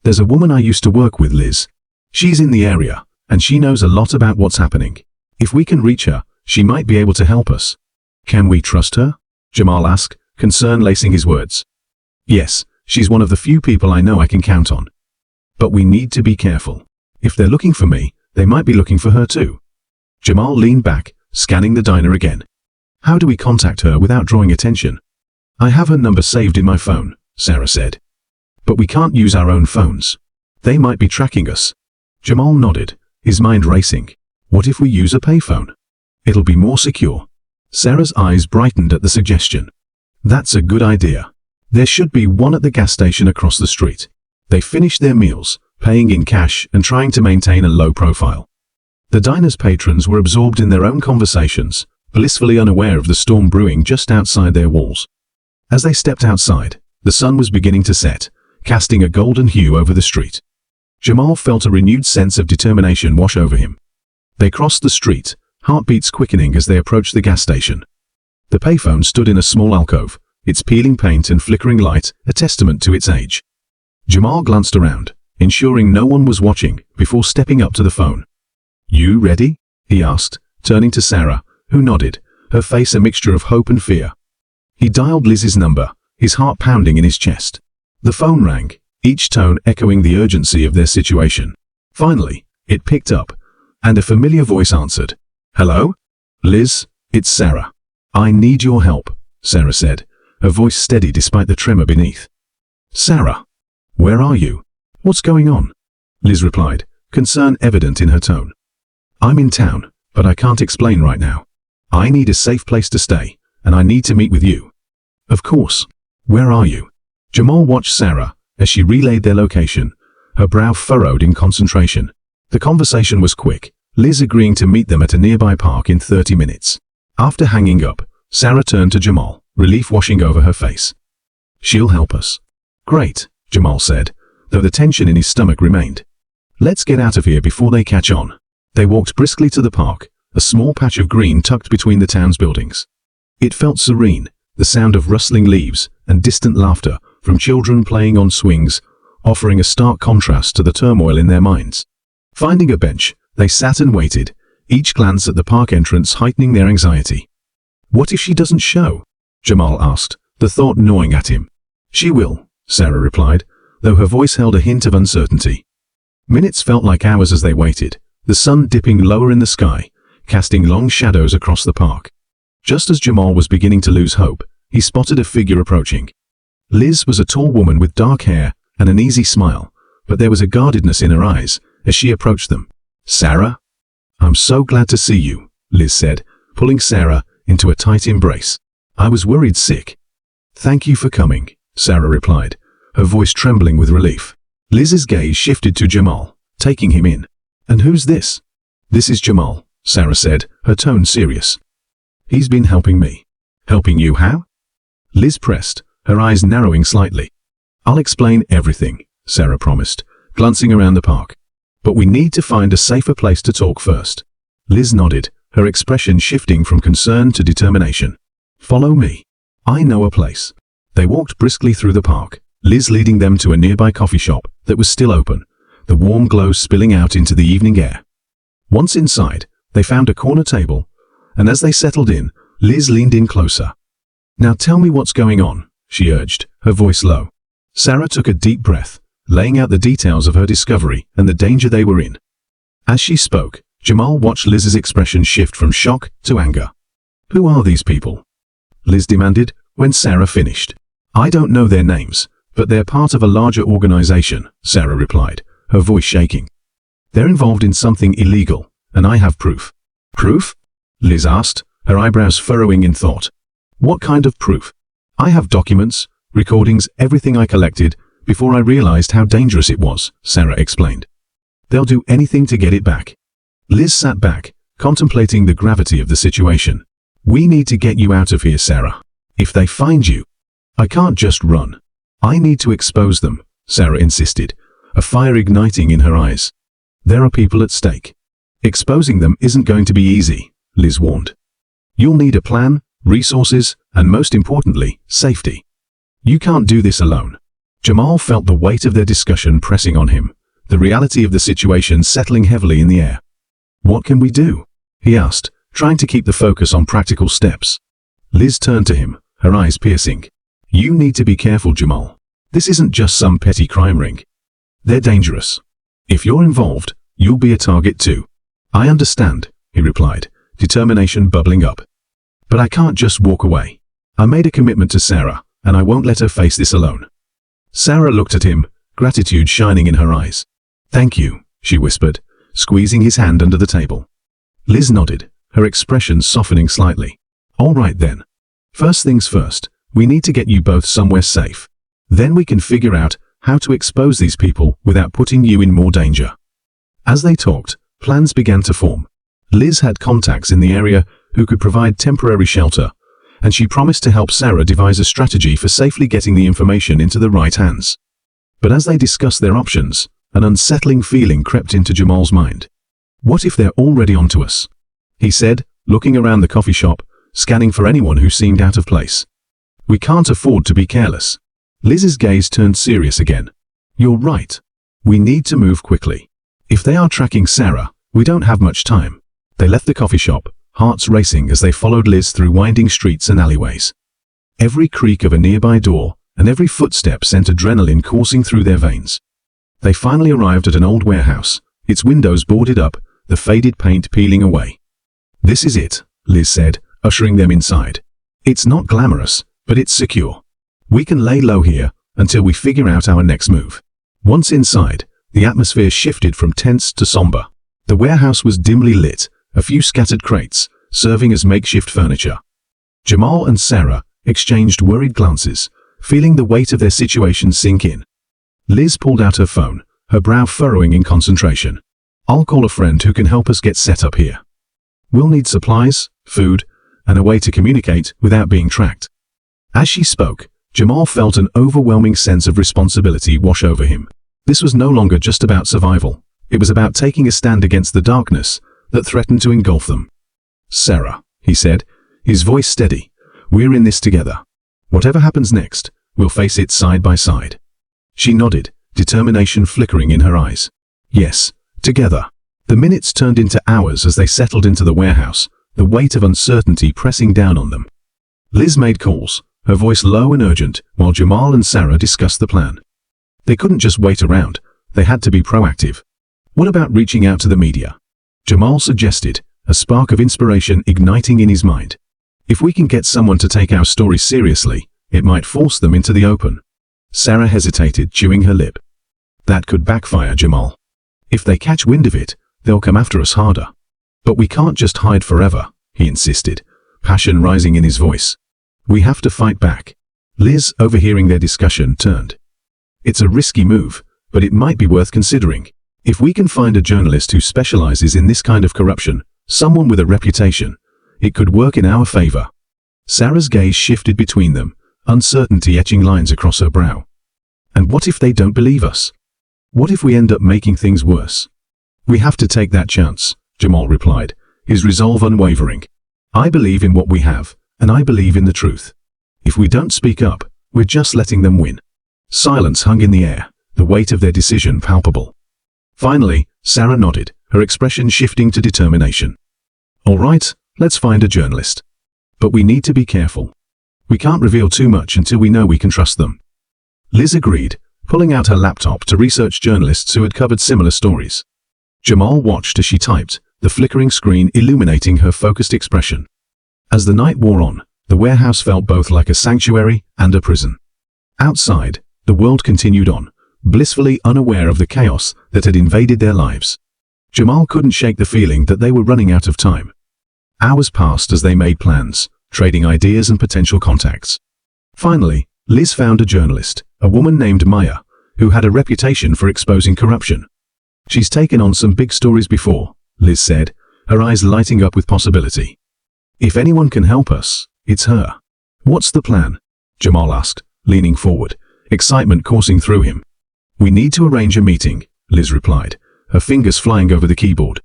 "There's a woman I used to work with, Liz. She's in the area, and she knows a lot about what's happening. If we can reach her, she might be able to help us." "Can we trust her?" Jamal asked, concern lacing his words. "Yes, she's one of the few people I know I can count on. But we need to be careful. If they're looking for me, they might be looking for her too." Jamal leaned back, scanning the diner again. "How do we contact her without drawing attention?" "I have her number saved in my phone," Sarah said. "But we can't use our own phones. They might be tracking us." Jamal nodded, his mind racing. "What if we use a payphone? It'll be more secure." Sarah's eyes brightened at the suggestion. "That's a good idea. There should be one at the gas station across the street." They finished their meals, paying in cash and trying to maintain a low profile. The diner's patrons were absorbed in their own conversations, blissfully unaware of the storm brewing just outside their walls. As they stepped outside, the sun was beginning to set, casting a golden hue over the street. Jamal felt a renewed sense of determination wash over him. They crossed the street, heartbeats quickening as they approached the gas station. The payphone stood in a small alcove, its peeling paint and flickering light a testament to its age. Jamal glanced around, ensuring no one was watching, before stepping up to the phone. "You ready?" he asked, turning to Sarah, who nodded, her face a mixture of hope and fear. He dialed Liz's number, his heart pounding in his chest. The phone rang, each tone echoing the urgency of their situation. Finally, it picked up, and a familiar voice answered. "Hello? Liz, it's Sarah. I need your help," Sarah said, her voice steady despite the tremor beneath. "Sarah, where are you? What's going on?" Liz replied, concern evident in her tone. "I'm in town, but I can't explain right now. I need a safe place to stay, and I need to meet with you." "Of course. Where are you?" Jamal watched Sarah as she relayed their location, her brow furrowed in concentration. The conversation was quick, Liz agreeing to meet them at a nearby park in 30 minutes. After hanging up, Sarah turned to Jamal, relief washing over her face. "She'll help us." "Great," Jamal said, though the tension in his stomach remained. "Let's get out of here before they catch on." They walked briskly to the park, a small patch of green tucked between the town's buildings. It felt serene, the sound of rustling leaves and distant laughter from children playing on swings, offering a stark contrast to the turmoil in their minds. Finding a bench, they sat and waited, each glance at the park entrance heightening their anxiety. "What if she doesn't show?" Jamal asked, the thought gnawing at him. "She will," Sarah replied, though her voice held a hint of uncertainty. Minutes felt like hours as they waited, the sun dipping lower in the sky, casting long shadows across the park. Just as Jamal was beginning to lose hope, he spotted a figure approaching. Liz was a tall woman with dark hair and an easy smile, but there was a guardedness in her eyes as she approached them. "Sarah? I'm so glad to see you," Liz said, pulling Sarah into a tight embrace. "I was worried sick." "Thank you for coming," Sarah replied, her voice trembling with relief. Liz's gaze shifted to Jamal, taking him in. "And who's this?" "This is Jamal," Sarah said, her tone serious. "He's been helping me." "Helping you how?" Liz pressed, her eyes narrowing slightly. "I'll explain everything," Sarah promised, glancing around the park. "But we need to find a safer place to talk first." Liz nodded, her expression shifting from concern to determination. "Follow me. I know a place." They walked briskly through the park, Liz leading them to a nearby coffee shop that was still open, the warm glow spilling out into the evening air. Once inside, they found a corner table, and as they settled in, Liz leaned in closer. "Now tell me what's going on," she urged, her voice low. Sarah took a deep breath, laying out the details of her discovery and the danger they were in. As she spoke, Jamal watched Liz's expression shift from shock to anger. "Who are these people?" Liz demanded when Sarah finished. "I don't know their names, but they're part of a larger organization," Sarah replied, her voice shaking. "They're involved in something illegal, and I have proof." "Proof?" Liz asked, her eyebrows furrowing in thought. "What kind of proof?" "I have documents, recordings, everything I collected before I realized how dangerous it was," Sarah explained. "They'll do anything to get it back." Liz sat back, contemplating the gravity of the situation. "We need to get you out of here, Sarah. If they find you, I can't just run. I need to expose them," Sarah insisted, a fire igniting in her eyes. "There are people at stake. Exposing them isn't going to be easy," Liz warned. "You'll need a plan, resources, and most importantly, safety. You can't do this alone." Jamal felt the weight of their discussion pressing on him, the reality of the situation settling heavily in the air. "What can we do?" he asked, trying to keep the focus on practical steps. Liz turned to him, her eyes piercing. "You need to be careful, Jamal. This isn't just some petty crime ring. They're dangerous. If you're involved, you'll be a target too." "I understand," he replied, determination bubbling up. "But I can't just walk away. I made a commitment to Sarah, and I won't let her face this alone." Sarah looked at him, gratitude shining in her eyes. "Thank you," she whispered, squeezing his hand under the table. Liz nodded, her expression softening slightly. "All right then. First things first, we need to get you both somewhere safe. Then we can figure out how to expose these people without putting you in more danger." As they talked, plans began to form. Liz had contacts in the area who could provide temporary shelter, and she promised to help Sarah devise a strategy for safely getting the information into the right hands. But as they discussed their options, an unsettling feeling crept into Jamal's mind. "What if they're already onto us?" he said, looking around the coffee shop, scanning for anyone who seemed out of place. "We can't afford to be careless." Liz's gaze turned serious again. "You're right. We need to move quickly. If they are tracking Sarah, we don't have much time." They left the coffee shop, hearts racing as they followed Liz through winding streets and alleyways. Every creak of a nearby door and every footstep sent adrenaline coursing through their veins. They finally arrived at an old warehouse, its windows boarded up, the faded paint peeling away. "This is it," Liz said, ushering them inside. "It's not glamorous, but it's secure. We can lay low here until we figure out our next move." Once inside, the atmosphere shifted from tense to somber. The warehouse was dimly lit, a few scattered crates, serving as makeshift furniture. Jamal and Sarah exchanged worried glances, feeling the weight of their situation sink in. Liz pulled out her phone, her brow furrowing in concentration. "I'll call a friend who can help us get set up here. We'll need supplies, food, and a way to communicate without being tracked." As she spoke, Jamal felt an overwhelming sense of responsibility wash over him. This was no longer just about survival. It was about taking a stand against the darkness that threatened to engulf them. "Sarah," he said, his voice steady, "we're in this together. Whatever happens next, we'll face it side by side." She nodded, determination flickering in her eyes. "Yes, together." The minutes turned into hours as they settled into the warehouse, the weight of uncertainty pressing down on them. Liz made calls, her voice low and urgent, while Jamal and Sarah discussed the plan. They couldn't just wait around, they had to be proactive. "What about reaching out to the media?" Jamal suggested, a spark of inspiration igniting in his mind. If we can get someone to take our story seriously, it might force them into the open. Sarah hesitated, chewing her lip. That could backfire, Jamal. If they catch wind of it, they'll come after us harder. But we can't just hide forever, he insisted, passion rising in his voice. We have to fight back. Liz, overhearing their discussion, turned. It's a risky move, but it might be worth considering. If we can find a journalist who specializes in this kind of corruption, someone with a reputation, it could work in our favor. Sarah's gaze shifted between them, uncertainty etching lines across her brow. And what if they don't believe us? What if we end up making things worse? We have to take that chance, Jamal replied, his resolve unwavering. I believe in what we have, and I believe in the truth. If we don't speak up, we're just letting them win. Silence hung in the air, the weight of their decision palpable. Finally, Sarah nodded, her expression shifting to determination. All right, let's find a journalist. But we need to be careful. We can't reveal too much until we know we can trust them. Liz agreed, pulling out her laptop to research journalists who had covered similar stories. Jamal watched as she typed, the flickering screen illuminating her focused expression. As the night wore on, the warehouse felt both like a sanctuary and a prison. Outside, the world continued on, blissfully unaware of the chaos that had invaded their lives. Jamal couldn't shake the feeling that they were running out of time. Hours passed as they made plans, trading ideas and potential contacts. Finally, Liz found a journalist, a woman named Maya, who had a reputation for exposing corruption. She's taken on some big stories before, Liz said, her eyes lighting up with possibility. If anyone can help us, it's her. What's the plan? Jamal asked, leaning forward, excitement coursing through him. We need to arrange a meeting, Liz replied, her fingers flying over the keyboard.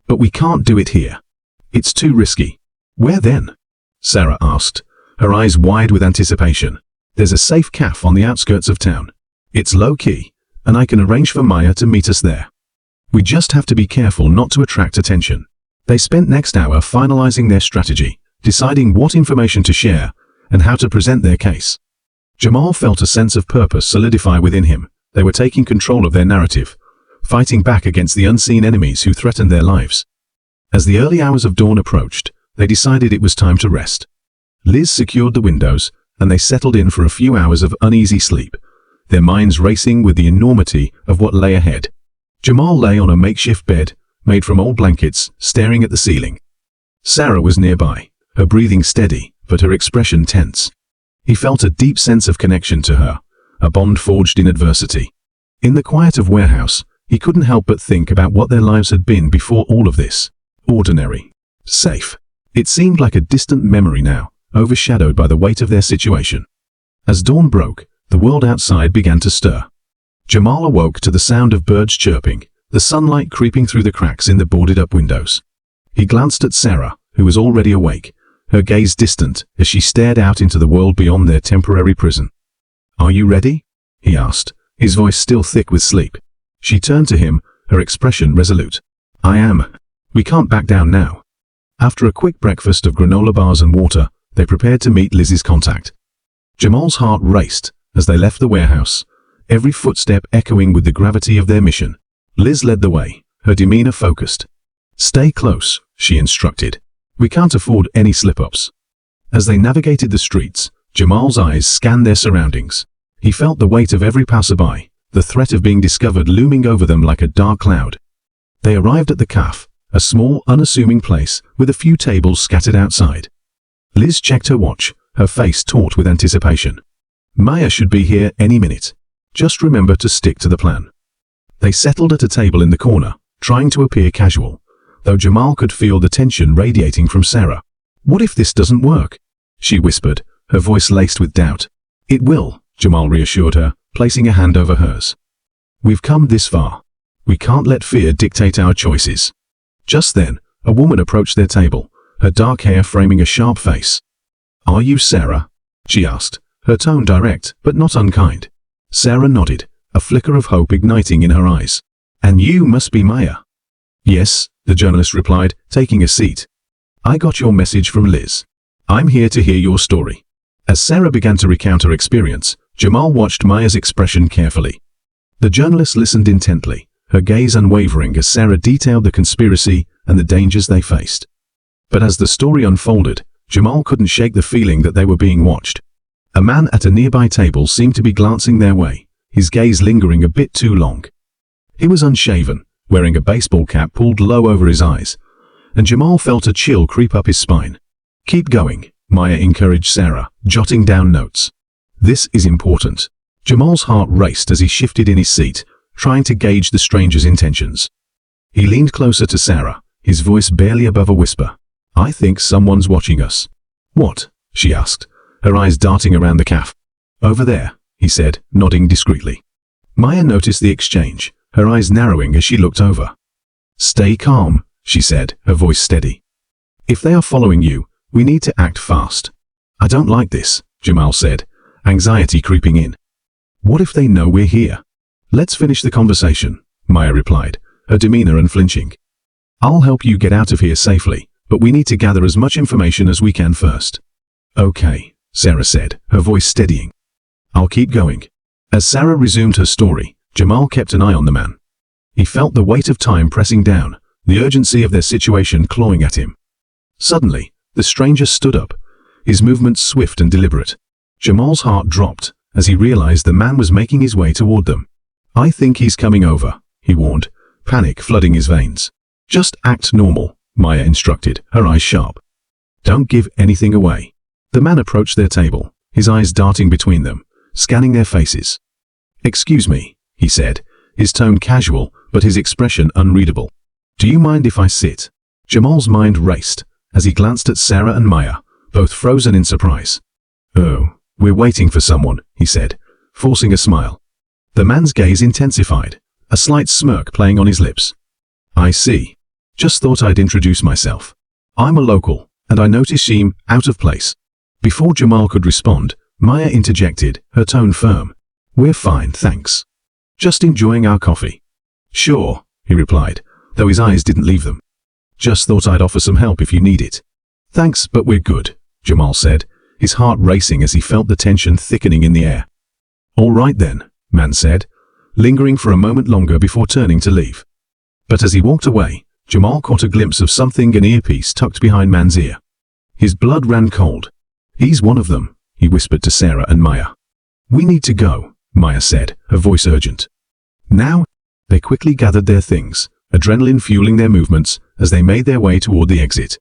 But we can't do it here. It's too risky. Where then? Sarah asked, her eyes wide with anticipation. There's a safe cafe on the outskirts of town. It's low-key, and I can arrange for Maya to meet us there. We just have to be careful not to attract attention. They spent next hour finalizing their strategy, deciding what information to share and how to present their case. Jamal felt a sense of purpose solidify within him. They were taking control of their narrative, fighting back against the unseen enemies who threatened their lives. As the early hours of dawn approached, they decided it was time to rest. Liz secured the windows, and they settled in for a few hours of uneasy sleep, their minds racing with the enormity of what lay ahead. Jamal lay on a makeshift bed, made from old blankets, staring at the ceiling. Sarah was nearby, her breathing steady, but her expression tense. He felt a deep sense of connection to her, a bond forged in adversity. In the quiet of warehouse, he couldn't help but think about what their lives had been before all of this. Ordinary. Safe. It seemed like a distant memory now, overshadowed by the weight of their situation. As dawn broke, the world outside began to stir. Jamal awoke to the sound of birds chirping, the sunlight creeping through the cracks in the boarded-up windows. He glanced at Sarah, who was already awake, her gaze distant as she stared out into the world beyond their temporary prison. Are you ready? He asked, his voice still thick with sleep. She turned to him, her expression resolute. I am. We can't back down now. After a quick breakfast of granola bars and water, they prepared to meet Liz's contact. Jamal's heart raced as they left the warehouse, every footstep echoing with the gravity of their mission. Liz led the way, her demeanor focused. Stay close, she instructed. We can't afford any slip-ups. As they navigated the streets, Jamal's eyes scanned their surroundings. He felt the weight of every passerby, the threat of being discovered looming over them like a dark cloud. They arrived at the cafe, a small, unassuming place with a few tables scattered outside. Liz checked her watch, her face taut with anticipation. Maya should be here any minute. Just remember to stick to the plan. They settled at a table in the corner, trying to appear casual, though Jamal could feel the tension radiating from Sarah. What if this doesn't work? She whispered, her voice laced with doubt. It will, Jamal reassured her, placing a hand over hers. We've come this far. We can't let fear dictate our choices. Just then, a woman approached their table, her dark hair framing a sharp face. Are you Sarah? She asked, her tone direct but not unkind. Sarah nodded, a flicker of hope igniting in her eyes. And you must be Maya. Yes, the journalist replied, taking a seat. I got your message from Liz. I'm here to hear your story. As Sarah began to recount her experience, Jamal watched Maya's expression carefully. The journalist listened intently, her gaze unwavering as Sarah detailed the conspiracy and the dangers they faced. But as the story unfolded, Jamal couldn't shake the feeling that they were being watched. A man at a nearby table seemed to be glancing their way, his gaze lingering a bit too long. He was unshaven, wearing a baseball cap pulled low over his eyes, and Jamal felt a chill creep up his spine. "Keep going," Maya encouraged Sarah, jotting down notes. "This is important." Jamal's heart raced as he shifted in his seat, trying to gauge the stranger's intentions. He leaned closer to Sarah, his voice barely above a whisper. "I think someone's watching us." "What?" she asked, her eyes darting around the cafe. "Over there," he said, nodding discreetly. Maya noticed the exchange, her eyes narrowing as she looked over. "Stay calm," she said, her voice steady. "If they are following you, we need to act fast." "I don't like this," Jamal said, anxiety creeping in. "What if they know we're here?" "Let's finish the conversation," Maya replied, her demeanor unflinching. "I'll help you get out of here safely, but we need to gather as much information as we can first." "Okay," Sarah said, her voice steadying. "I'll keep going." As Sarah resumed her story, Jamal kept an eye on the man. He felt the weight of time pressing down, the urgency of their situation clawing at him. Suddenly, the stranger stood up, his movements swift and deliberate. Jamal's heart dropped as he realized the man was making his way toward them. "I think he's coming over," he warned, panic flooding his veins. "Just act normal," Maya instructed, her eyes sharp. "Don't give anything away." The man approached their table, his eyes darting between them, scanning their faces. "Excuse me," he said, his tone casual, but his expression unreadable. "Do you mind if I sit?" Jamal's mind raced as he glanced at Sarah and Maya, both frozen in surprise. "Oh, we're waiting for someone," he said, forcing a smile. The man's gaze intensified, a slight smirk playing on his lips. "I see. Just thought I'd introduce myself. I'm a local, and I notice seem out of place." Before Jamal could respond, Maya interjected, her tone firm. "We're fine, thanks. Just enjoying our coffee." "Sure," he replied, though his eyes didn't leave them. "Just thought I'd offer some help if you need it." "Thanks, but we're good," Jamal said, his heart racing as he felt the tension thickening in the air. "All right then," man said, lingering for a moment longer before turning to leave. But as he walked away, Jamal caught a glimpse of something, an earpiece tucked behind man's ear. His blood ran cold. "He's one of them," he whispered to Sarah and Maya. "We need to go," Maya said, her voice urgent. "Now?" They quickly gathered their things, adrenaline fueling their movements as they made their way toward the exit.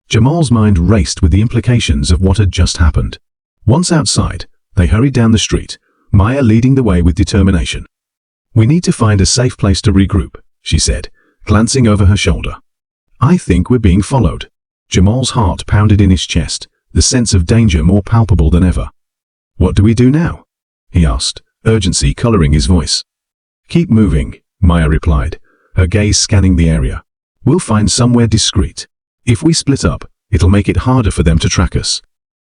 Jamal's mind raced with the implications of what had just happened. Once outside, they hurried down the street, Maya leading the way with determination. "We need to find a safe place to regroup," she said, glancing over her shoulder. "I think we're being followed." Jamal's heart pounded in his chest, the sense of danger more palpable than ever. "What do we do now?" he asked, urgency coloring his voice. "Keep moving," Maya replied, her gaze scanning the area. "We'll find somewhere discreet. If we split up, it'll make it harder for them to track us."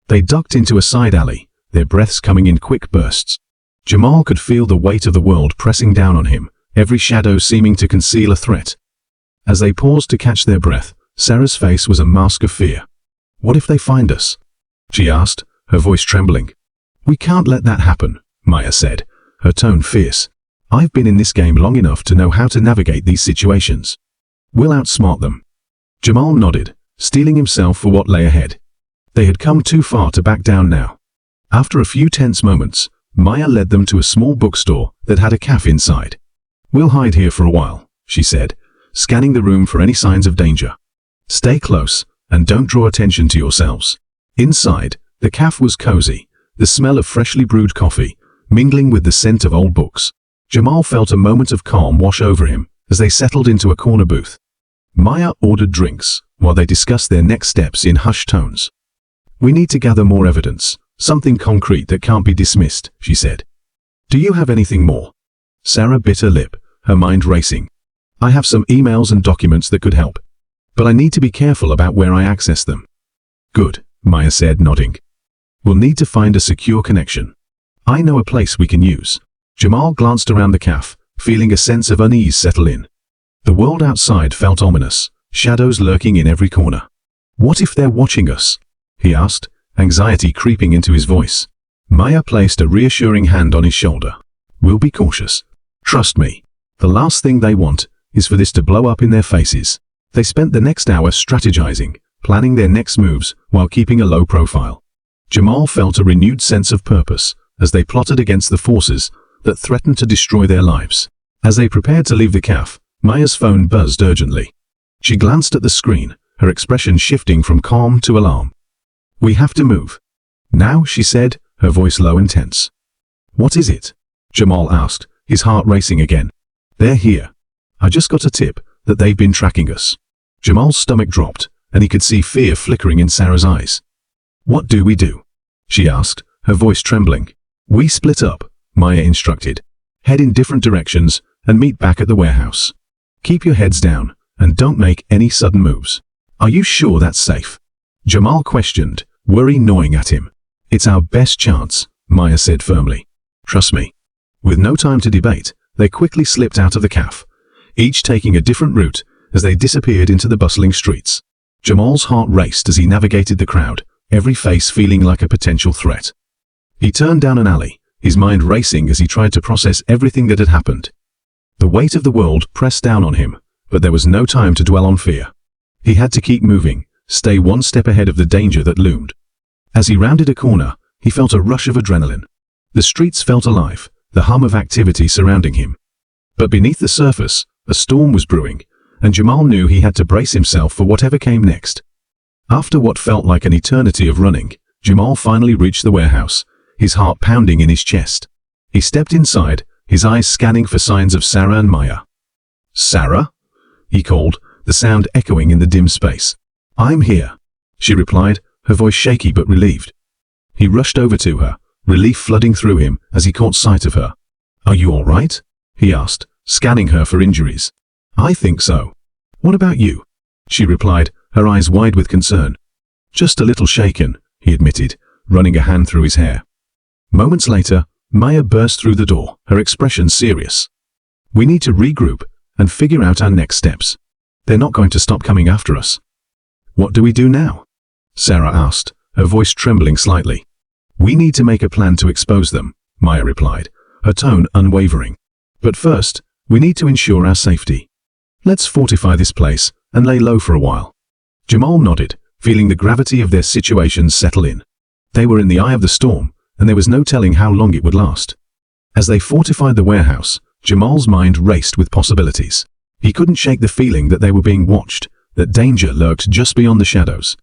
They ducked into a side alley, their breaths coming in quick bursts. Jamal could feel the weight of the world pressing down on him, every shadow seeming to conceal a threat. As they paused to catch their breath, Sarah's face was a mask of fear. "What if they find us?" she asked, her voice trembling. "We can't let that happen," Maya said, her tone fierce. "I've been in this game long enough to know how to navigate these situations. We'll outsmart them." Jamal nodded, steeling himself for what lay ahead. They had come too far to back down now. After a few tense moments, Maya led them to a small bookstore that had a cafe inside. "We'll hide here for a while," she said, scanning the room for any signs of danger. "Stay close, and don't draw attention to yourselves." Inside, the cafe was cozy, the smell of freshly brewed coffee, mingling with the scent of old books. Jamal felt a moment of calm wash over him as they settled into a corner booth. Maya ordered drinks, while they discussed their next steps in hushed tones. "We need to gather more evidence, something concrete that can't be dismissed," she said. "Do you have anything more?" Sarah bit her lip, her mind racing. "I have some emails and documents that could help, but I need to be careful about where I access them." "Good," Maya said, nodding. "We'll need to find a secure connection. I know a place we can use." Jamal glanced around the cafe, feeling a sense of unease settle in. The world outside felt ominous, shadows lurking in every corner. "What if they're watching us?" he asked, anxiety creeping into his voice. Maya placed a reassuring hand on his shoulder. "We'll be cautious. Trust me. The last thing they want is for this to blow up in their faces." They spent the next hour strategizing, planning their next moves while keeping a low profile. Jamal felt a renewed sense of purpose as they plotted against the forces that threatened to destroy their lives. As they prepared to leave the cafe, Maya's phone buzzed urgently. She glanced at the screen, her expression shifting from calm to alarm. "We have to move. Now," she said, her voice low and tense. "What is it?" Jamal asked, his heart racing again. "They're here. I just got a tip that they've been tracking us." Jamal's stomach dropped, and he could see fear flickering in Sarah's eyes. "What do we do?" she asked, her voice trembling. "We split up," Maya instructed. "Head in different directions and meet back at the warehouse. Keep your heads down and don't make any sudden moves." "Are you sure that's safe?" Jamal questioned, worry gnawing at him. "It's our best chance," Maya said firmly. "Trust me." With no time to debate, they quickly slipped out of the cafe, each taking a different route as they disappeared into the bustling streets. Jamal's heart raced as he navigated the crowd, every face feeling like a potential threat. He turned down an alley, his mind racing as he tried to process everything that had happened. The weight of the world pressed down on him, but there was no time to dwell on fear. He had to keep moving, stay one step ahead of the danger that loomed. As he rounded a corner, he felt a rush of adrenaline. The streets felt alive, the hum of activity surrounding him. But beneath the surface, a storm was brewing, and Jamal knew he had to brace himself for whatever came next. After what felt like an eternity of running, Jamal finally reached the warehouse, his heart pounding in his chest. He stepped inside, his eyes scanning for signs of Sarah and Maya. "Sarah?" he called, the sound echoing in the dim space. "I'm here," she replied, her voice shaky but relieved. He rushed over to her, relief flooding through him as he caught sight of her. "Are you all right?" he asked, scanning her for injuries. "I think so. What about you?" she replied, her eyes wide with concern. "Just a little shaken," he admitted, running a hand through his hair. Moments later, Maya burst through the door, her expression serious. "We need to regroup and figure out our next steps. They're not going to stop coming after us." "What do we do now?" Sarah asked, her voice trembling slightly. "We need to make a plan to expose them," Maya replied, her tone unwavering. "But first, we need to ensure our safety. Let's fortify this place and lay low for a while." Jamal nodded, feeling the gravity of their situation settle in. They were in the eye of the storm, and there was no telling how long it would last. As they fortified the warehouse, Jamal's mind raced with possibilities. He couldn't shake the feeling that they were being watched, that danger lurked just beyond the shadows.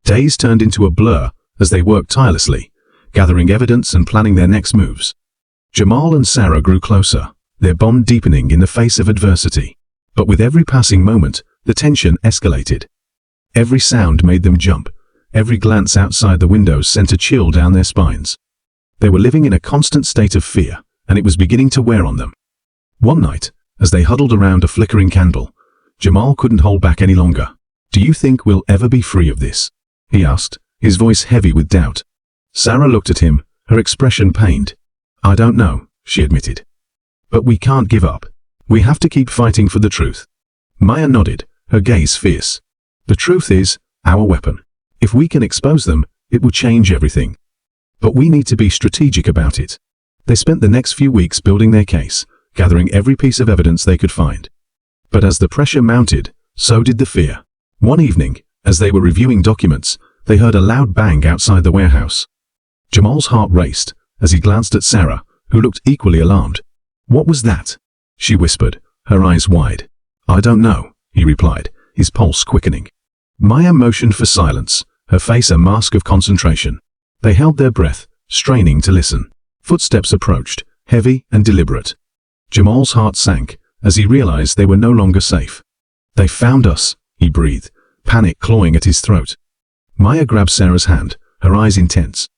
Days turned into a blur as they worked tirelessly, gathering evidence and planning their next moves. Jamal and Sarah grew closer, their bond deepening in the face of adversity. But with every passing moment, the tension escalated. Every sound made them jump. Every glance outside the windows sent a chill down their spines. They were living in a constant state of fear, and it was beginning to wear on them. One night, as they huddled around a flickering candle, Jamal couldn't hold back any longer. "Do you think we'll ever be free of this?" he asked, his voice heavy with doubt. Sarah looked at him, her expression pained. "I don't know," she admitted. "But we can't give up. We have to keep fighting for the truth." Maya nodded, her gaze fierce. "The truth is our weapon. If we can expose them, it will change everything. But we need to be strategic about it." They spent the next few weeks building their case, gathering every piece of evidence they could find. But as the pressure mounted, so did the fear. One evening, as they were reviewing documents, they heard a loud bang outside the warehouse. Jamal's heart raced as he glanced at Sarah, who looked equally alarmed. "What was that?" she whispered, her eyes wide. "I don't know," he replied, his pulse quickening. Maya motioned for silence, her face a mask of concentration. They held their breath, straining to listen. Footsteps approached, heavy and deliberate. Jamal's heart sank as he realized they were no longer safe. "They found us," he breathed, panic clawing at his throat. Maya grabbed Sarah's hand, her eyes intense.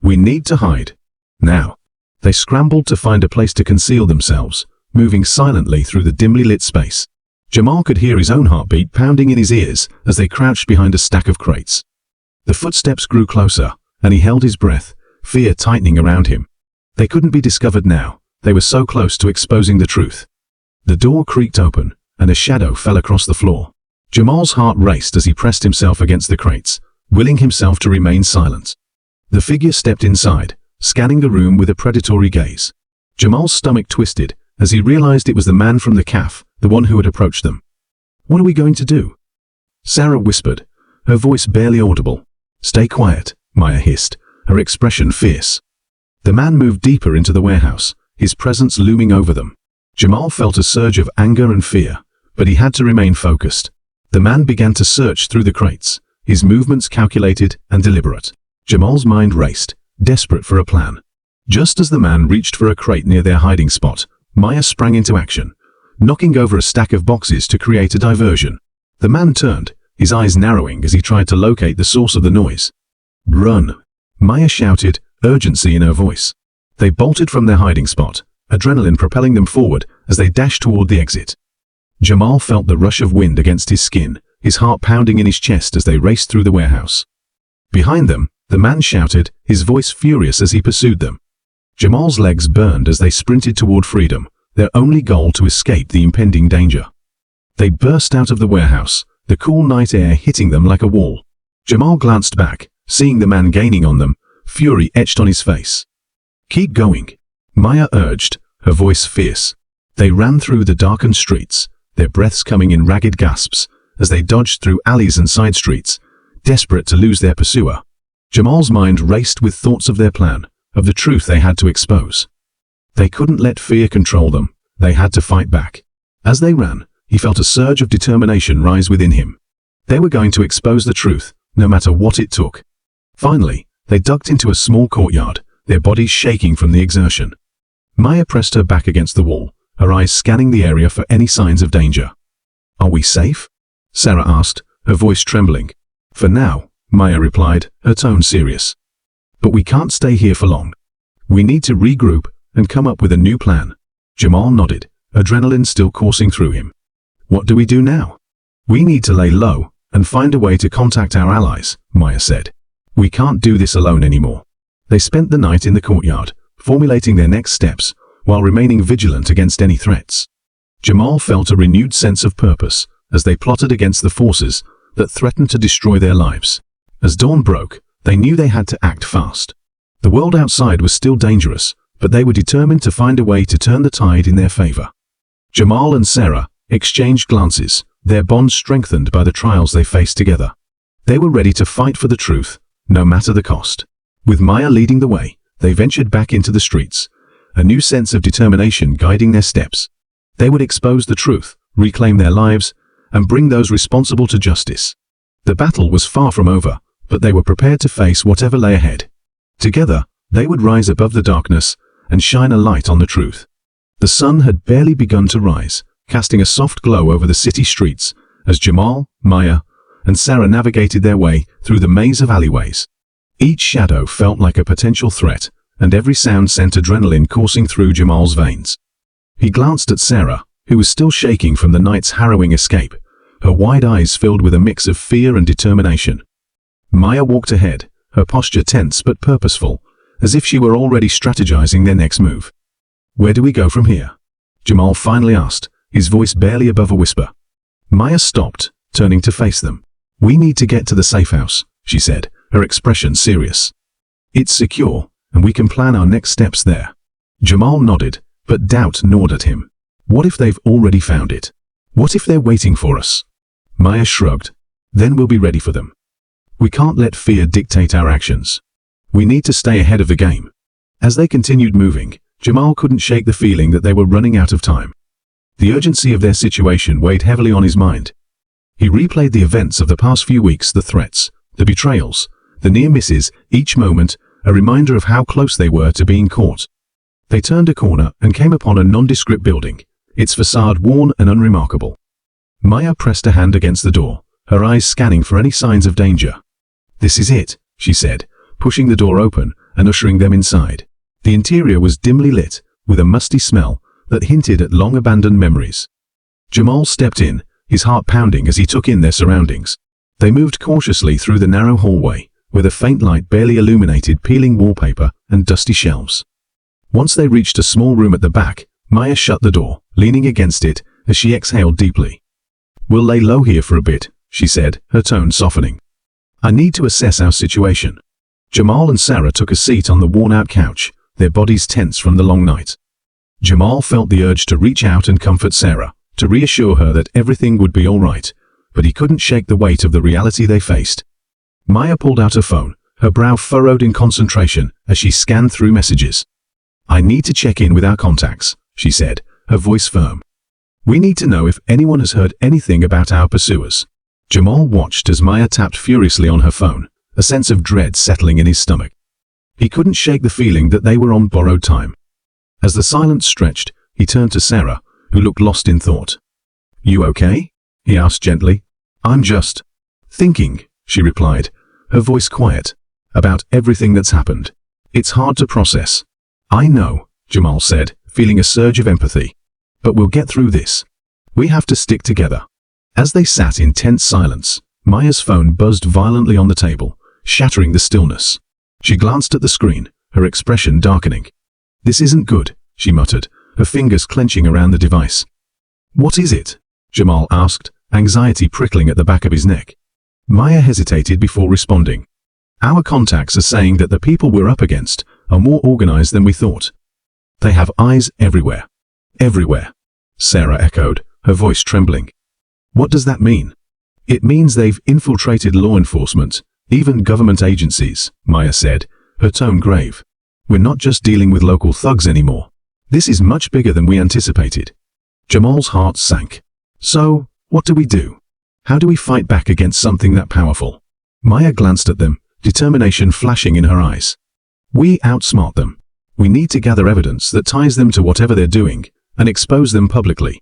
"We need to hide. Now." They scrambled to find a place to conceal themselves, moving silently through the dimly lit space. Jamal could hear his own heartbeat pounding in his ears as they crouched behind a stack of crates. The footsteps grew closer, and he held his breath, fear tightening around him. They couldn't be discovered now. They were so close to exposing the truth. The door creaked open, and a shadow fell across the floor. Jamal's heart raced as he pressed himself against the crates, willing himself to remain silent. The figure stepped inside, scanning the room with a predatory gaze. Jamal's stomach twisted as he realized it was the man from the cafe, the one who had approached them. "What are we going to do?" Sarah whispered, her voice barely audible. "Stay quiet," Maya hissed, her expression fierce. The man moved deeper into the warehouse, his presence looming over them. Jamal felt a surge of anger and fear, but he had to remain focused. The man began to search through the crates, his movements calculated and deliberate. Jamal's mind raced, desperate for a plan. Just as the man reached for a crate near their hiding spot, Maya sprang into action, knocking over a stack of boxes to create a diversion. The man turned, his eyes narrowing as he tried to locate the source of the noise. "Run!" Maya shouted, urgency in her voice. They bolted from their hiding spot, adrenaline propelling them forward as they dashed toward the exit. Jamal felt the rush of wind against his skin, his heart pounding in his chest as they raced through the warehouse. Behind them, the man shouted, his voice furious as he pursued them. Jamal's legs burned as they sprinted toward freedom, their only goal to escape the impending danger. They burst out of the warehouse, the cool night air hitting them like a wall. Jamal glanced back, seeing the man gaining on them, fury etched on his face. "Keep going," Maya urged, her voice fierce. They ran through the darkened streets, their breaths coming in ragged gasps, as they dodged through alleys and side streets, desperate to lose their pursuer. Jamal's mind raced with thoughts of their plan, of the truth they had to expose. They couldn't let fear control them, they had to fight back. As they ran, he felt a surge of determination rise within him. They were going to expose the truth, no matter what it took. Finally, they ducked into a small courtyard, their bodies shaking from the exertion. Maya pressed her back against the wall, her eyes scanning the area for any signs of danger. "Are we safe?" Sarah asked, her voice trembling. "For now," Maya replied, her tone serious. "But we can't stay here for long. We need to regroup and come up with a new plan." Jamal nodded, adrenaline still coursing through him. "What do we do now?" "We need to lay low and find a way to contact our allies," Maya said. "We can't do this alone anymore." They spent the night in the courtyard, formulating their next steps, while remaining vigilant against any threats. Jamal felt a renewed sense of purpose as they plotted against the forces that threatened to destroy their lives. As dawn broke, they knew they had to act fast. The world outside was still dangerous, but they were determined to find a way to turn the tide in their favor. Jamal and Sarah exchanged glances, their bond strengthened by the trials they faced together. They were ready to fight for the truth, no matter the cost. With Maya leading the way, they ventured back into the streets, a new sense of determination guiding their steps. They would expose the truth, reclaim their lives, and bring those responsible to justice. The battle was far from over, but they were prepared to face whatever lay ahead. Together, they would rise above the darkness and shine a light on the truth. The sun had barely begun to rise, casting a soft glow over the city streets as Jamal, Maya, and Sarah navigated their way through the maze of alleyways. Each shadow felt like a potential threat, and every sound sent adrenaline coursing through Jamal's veins. He glanced at Sarah, who was still shaking from the night's harrowing escape, her wide eyes filled with a mix of fear and determination. Maya walked ahead, her posture tense but purposeful, as if she were already strategizing their next move. "Where do we go from here?" Jamal finally asked, his voice barely above a whisper. Maya stopped, turning to face them. "We need to get to the safe house," she said, her expression serious. "It's secure, and we can plan our next steps there." Jamal nodded, but doubt gnawed at him. What if they've already found it? What if they're waiting for us? Maya shrugged. "Then we'll be ready for them. We can't let fear dictate our actions. We need to stay ahead of the game." As they continued moving, Jamal couldn't shake the feeling that they were running out of time. The urgency of their situation weighed heavily on his mind. He replayed the events of the past few weeks, the threats, the betrayals, the near misses, each moment a reminder of how close they were to being caught. They turned a corner and came upon a nondescript building, its facade worn and unremarkable. Maya pressed a hand against the door, her eyes scanning for any signs of danger. "This is it," she said, pushing the door open and ushering them inside. The interior was dimly lit, with a musty smell that hinted at long-abandoned memories. Jamal stepped in, his heart pounding as he took in their surroundings. They moved cautiously through the narrow hallway, where the faint light barely illuminated peeling wallpaper and dusty shelves. Once they reached a small room at the back, Maya shut the door, leaning against it as she exhaled deeply. "We'll lay low here for a bit," she said, her tone softening. "I need to assess our situation." Jamal and Sarah took a seat on the worn-out couch, their bodies tense from the long night. Jamal felt the urge to reach out and comfort Sarah, to reassure her that everything would be all right, but he couldn't shake the weight of the reality they faced. Maya pulled out her phone, her brow furrowed in concentration as she scanned through messages. "I need to check in with our contacts," she said, her voice firm. "We need to know if anyone has heard anything about our pursuers." Jamal watched as Maya tapped furiously on her phone, a sense of dread settling in his stomach. He couldn't shake the feeling that they were on borrowed time. As the silence stretched, he turned to Sarah, who looked lost in thought. "You okay?" he asked gently. "I'm just thinking," she replied, her voice quiet, "about everything that's happened. It's hard to process." "I know," Jamal said, feeling a surge of empathy. "But we'll get through this. We have to stick together." As they sat in tense silence, Maya's phone buzzed violently on the table, shattering the stillness. She glanced at the screen, her expression darkening. "This isn't good," she muttered, her fingers clenching around the device. "What is it?" Jamal asked, anxiety prickling at the back of his neck. Maya hesitated before responding. "Our contacts are saying that the people we're up against are more organized than we thought. They have eyes everywhere." "Everywhere," Sarah echoed, her voice trembling. "What does that mean?" "It means they've infiltrated law enforcement, even government agencies," Maya said, her tone grave. "We're not just dealing with local thugs anymore. This is much bigger than we anticipated." Jamal's heart sank. "So, what do we do? How do we fight back against something that powerful?" Maya glanced at them, determination flashing in her eyes. "We outsmart them. We need to gather evidence that ties them to whatever they're doing, and expose them publicly.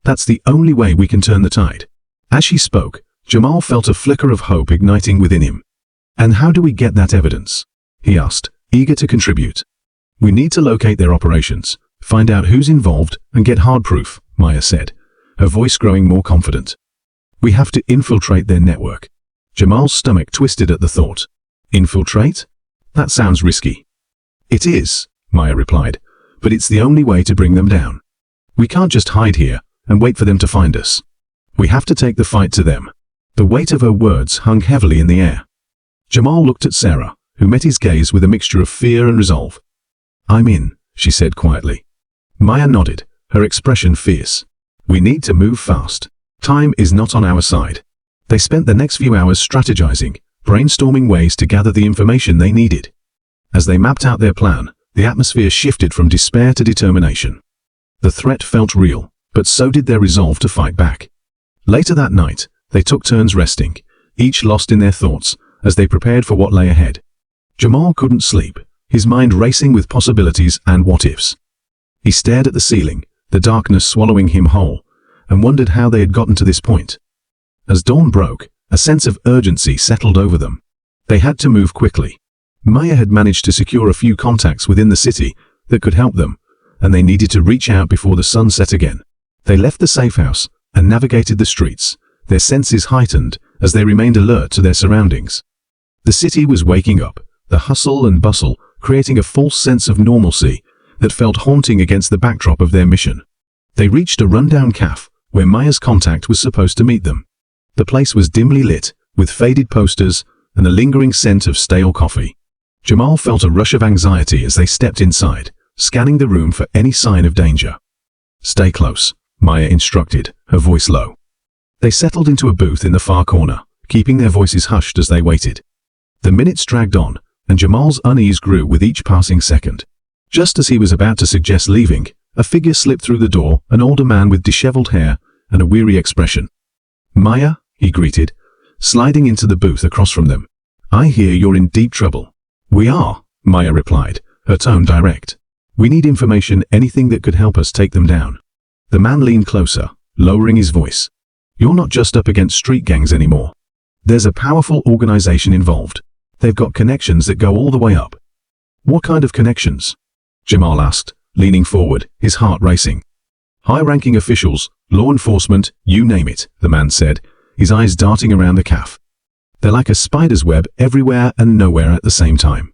That's the only way we can turn the tide." As she spoke, Jamal felt a flicker of hope igniting within him. "And how do we get that evidence?" he asked, eager to contribute. "We need to locate their operations, find out who's involved, and get hard proof," Maya said, her voice growing more confident. "We have to infiltrate their network." Jamal's stomach twisted at the thought. "Infiltrate? That sounds risky." "It is," Maya replied, "but it's the only way to bring them down. We can't just hide here and wait for them to find us. We have to take the fight to them." The weight of her words hung heavily in the air. Jamal looked at Sarah, who met his gaze with a mixture of fear and resolve. "I'm in," she said quietly. Maya nodded, her expression fierce. "We need to move fast. Time is not on our side." They spent the next few hours strategizing, brainstorming ways to gather the information they needed. As they mapped out their plan, the atmosphere shifted from despair to determination. The threat felt real, but so did their resolve to fight back. Later that night, they took turns resting, each lost in their thoughts, as they prepared for what lay ahead. Jamal couldn't sleep, his mind racing with possibilities and what-ifs. He stared at the ceiling, the darkness swallowing him whole, and wondered how they had gotten to this point. As dawn broke, a sense of urgency settled over them. They had to move quickly. Maya had managed to secure a few contacts within the city that could help them, and they needed to reach out before the sun set again. They left the safe house and navigated the streets, their senses heightened as they remained alert to their surroundings. The city was waking up, the hustle and bustle creating a false sense of normalcy that felt haunting against the backdrop of their mission. They reached a rundown cafe where Maya's contact was supposed to meet them. The place was dimly lit, with faded posters and a lingering scent of stale coffee. Jamal felt a rush of anxiety as they stepped inside, scanning the room for any sign of danger. "Stay close," Maya instructed, her voice low. They settled into a booth in the far corner, keeping their voices hushed as they waited. The minutes dragged on, and Jamal's unease grew with each passing second. Just as he was about to suggest leaving, a figure slipped through the door, an older man with disheveled hair and a weary expression. "Maya," he greeted, sliding into the booth across from them. "I hear you're in deep trouble." "We are," Maya replied, her tone direct. "We need information, anything that could help us take them down." The man leaned closer, lowering his voice. "You're not just up against street gangs anymore. There's a powerful organization involved. They've got connections that go all the way up." "What kind of connections?" Jamal asked, leaning forward, his heart racing. "High-ranking officials, law enforcement, you name it," the man said, his eyes darting around the cafe. "They're like a spider's web everywhere and nowhere at the same time."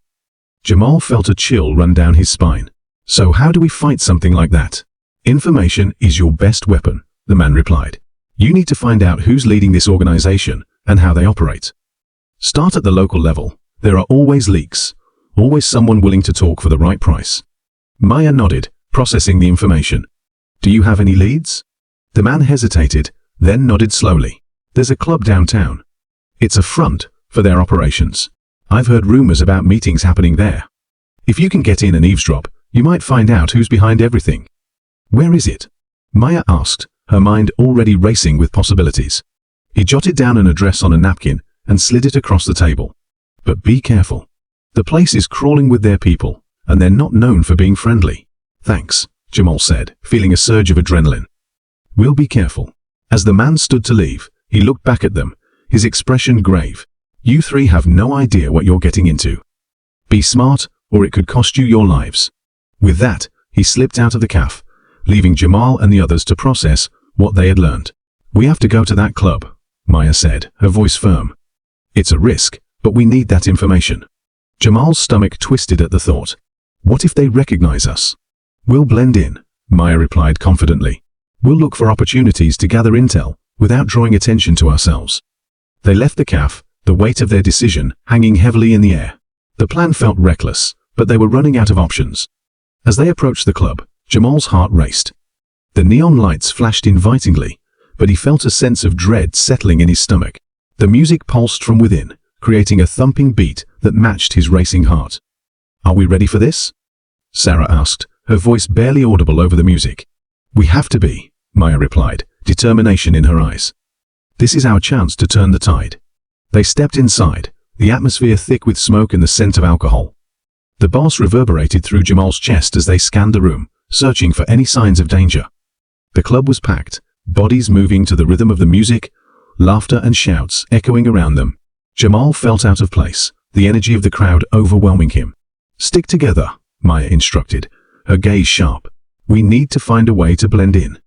Jamal felt a chill run down his spine. "So how do we fight something like that?" "Information is your best weapon," the man replied. "You need to find out who's leading this organization and how they operate. Start at the local level. There are always leaks, always someone willing to talk for the right price." Maya nodded, processing the information. "Do you have any leads?" The man hesitated, then nodded slowly. There's a club downtown. It's a front for their operations. I've heard rumors about meetings happening there. If you can get in and eavesdrop, you might find out who's behind everything." "Where is it?" Maya asked, her mind already racing with possibilities. He jotted down an address on a napkin and slid it across the table. "But be careful. The place is crawling with their people, and they're not known for being friendly." "Thanks," Jamal said, feeling a surge of adrenaline. "We'll be careful." As the man stood to leave, he looked back at them, his expression grave. "You three have no idea what you're getting into. Be smart, or it could cost you your lives." With that, he slipped out of the cafe, leaving Jamal and the others to process what they had learned. "We have to go to that club," Maya said, her voice firm. "It's a risk, but we need that information." Jamal's stomach twisted at the thought. What if they recognize us? "We'll blend in," Maya replied confidently. "We'll look for opportunities to gather intel without drawing attention to ourselves." They left the cafe, the weight of their decision hanging heavily in the air. The plan felt reckless, but they were running out of options. As they approached the club, Jamal's heart raced. The neon lights flashed invitingly, but he felt a sense of dread settling in his stomach. The music pulsed from within, creating a thumping beat that matched his racing heart. "Are we ready for this?" Sarah asked, her voice barely audible over the music. "We have to be," Maya replied, determination in her eyes. "This is our chance to turn the tide." They stepped inside, the atmosphere thick with smoke and the scent of alcohol. The bass reverberated through Jamal's chest as they scanned the room, searching for any signs of danger. The club was packed, bodies moving to the rhythm of the music, laughter and shouts echoing around them. Jamal felt out of place, the energy of the crowd overwhelming him. "Stick together," Maya instructed, her gaze sharp. "We need to find a way to blend in."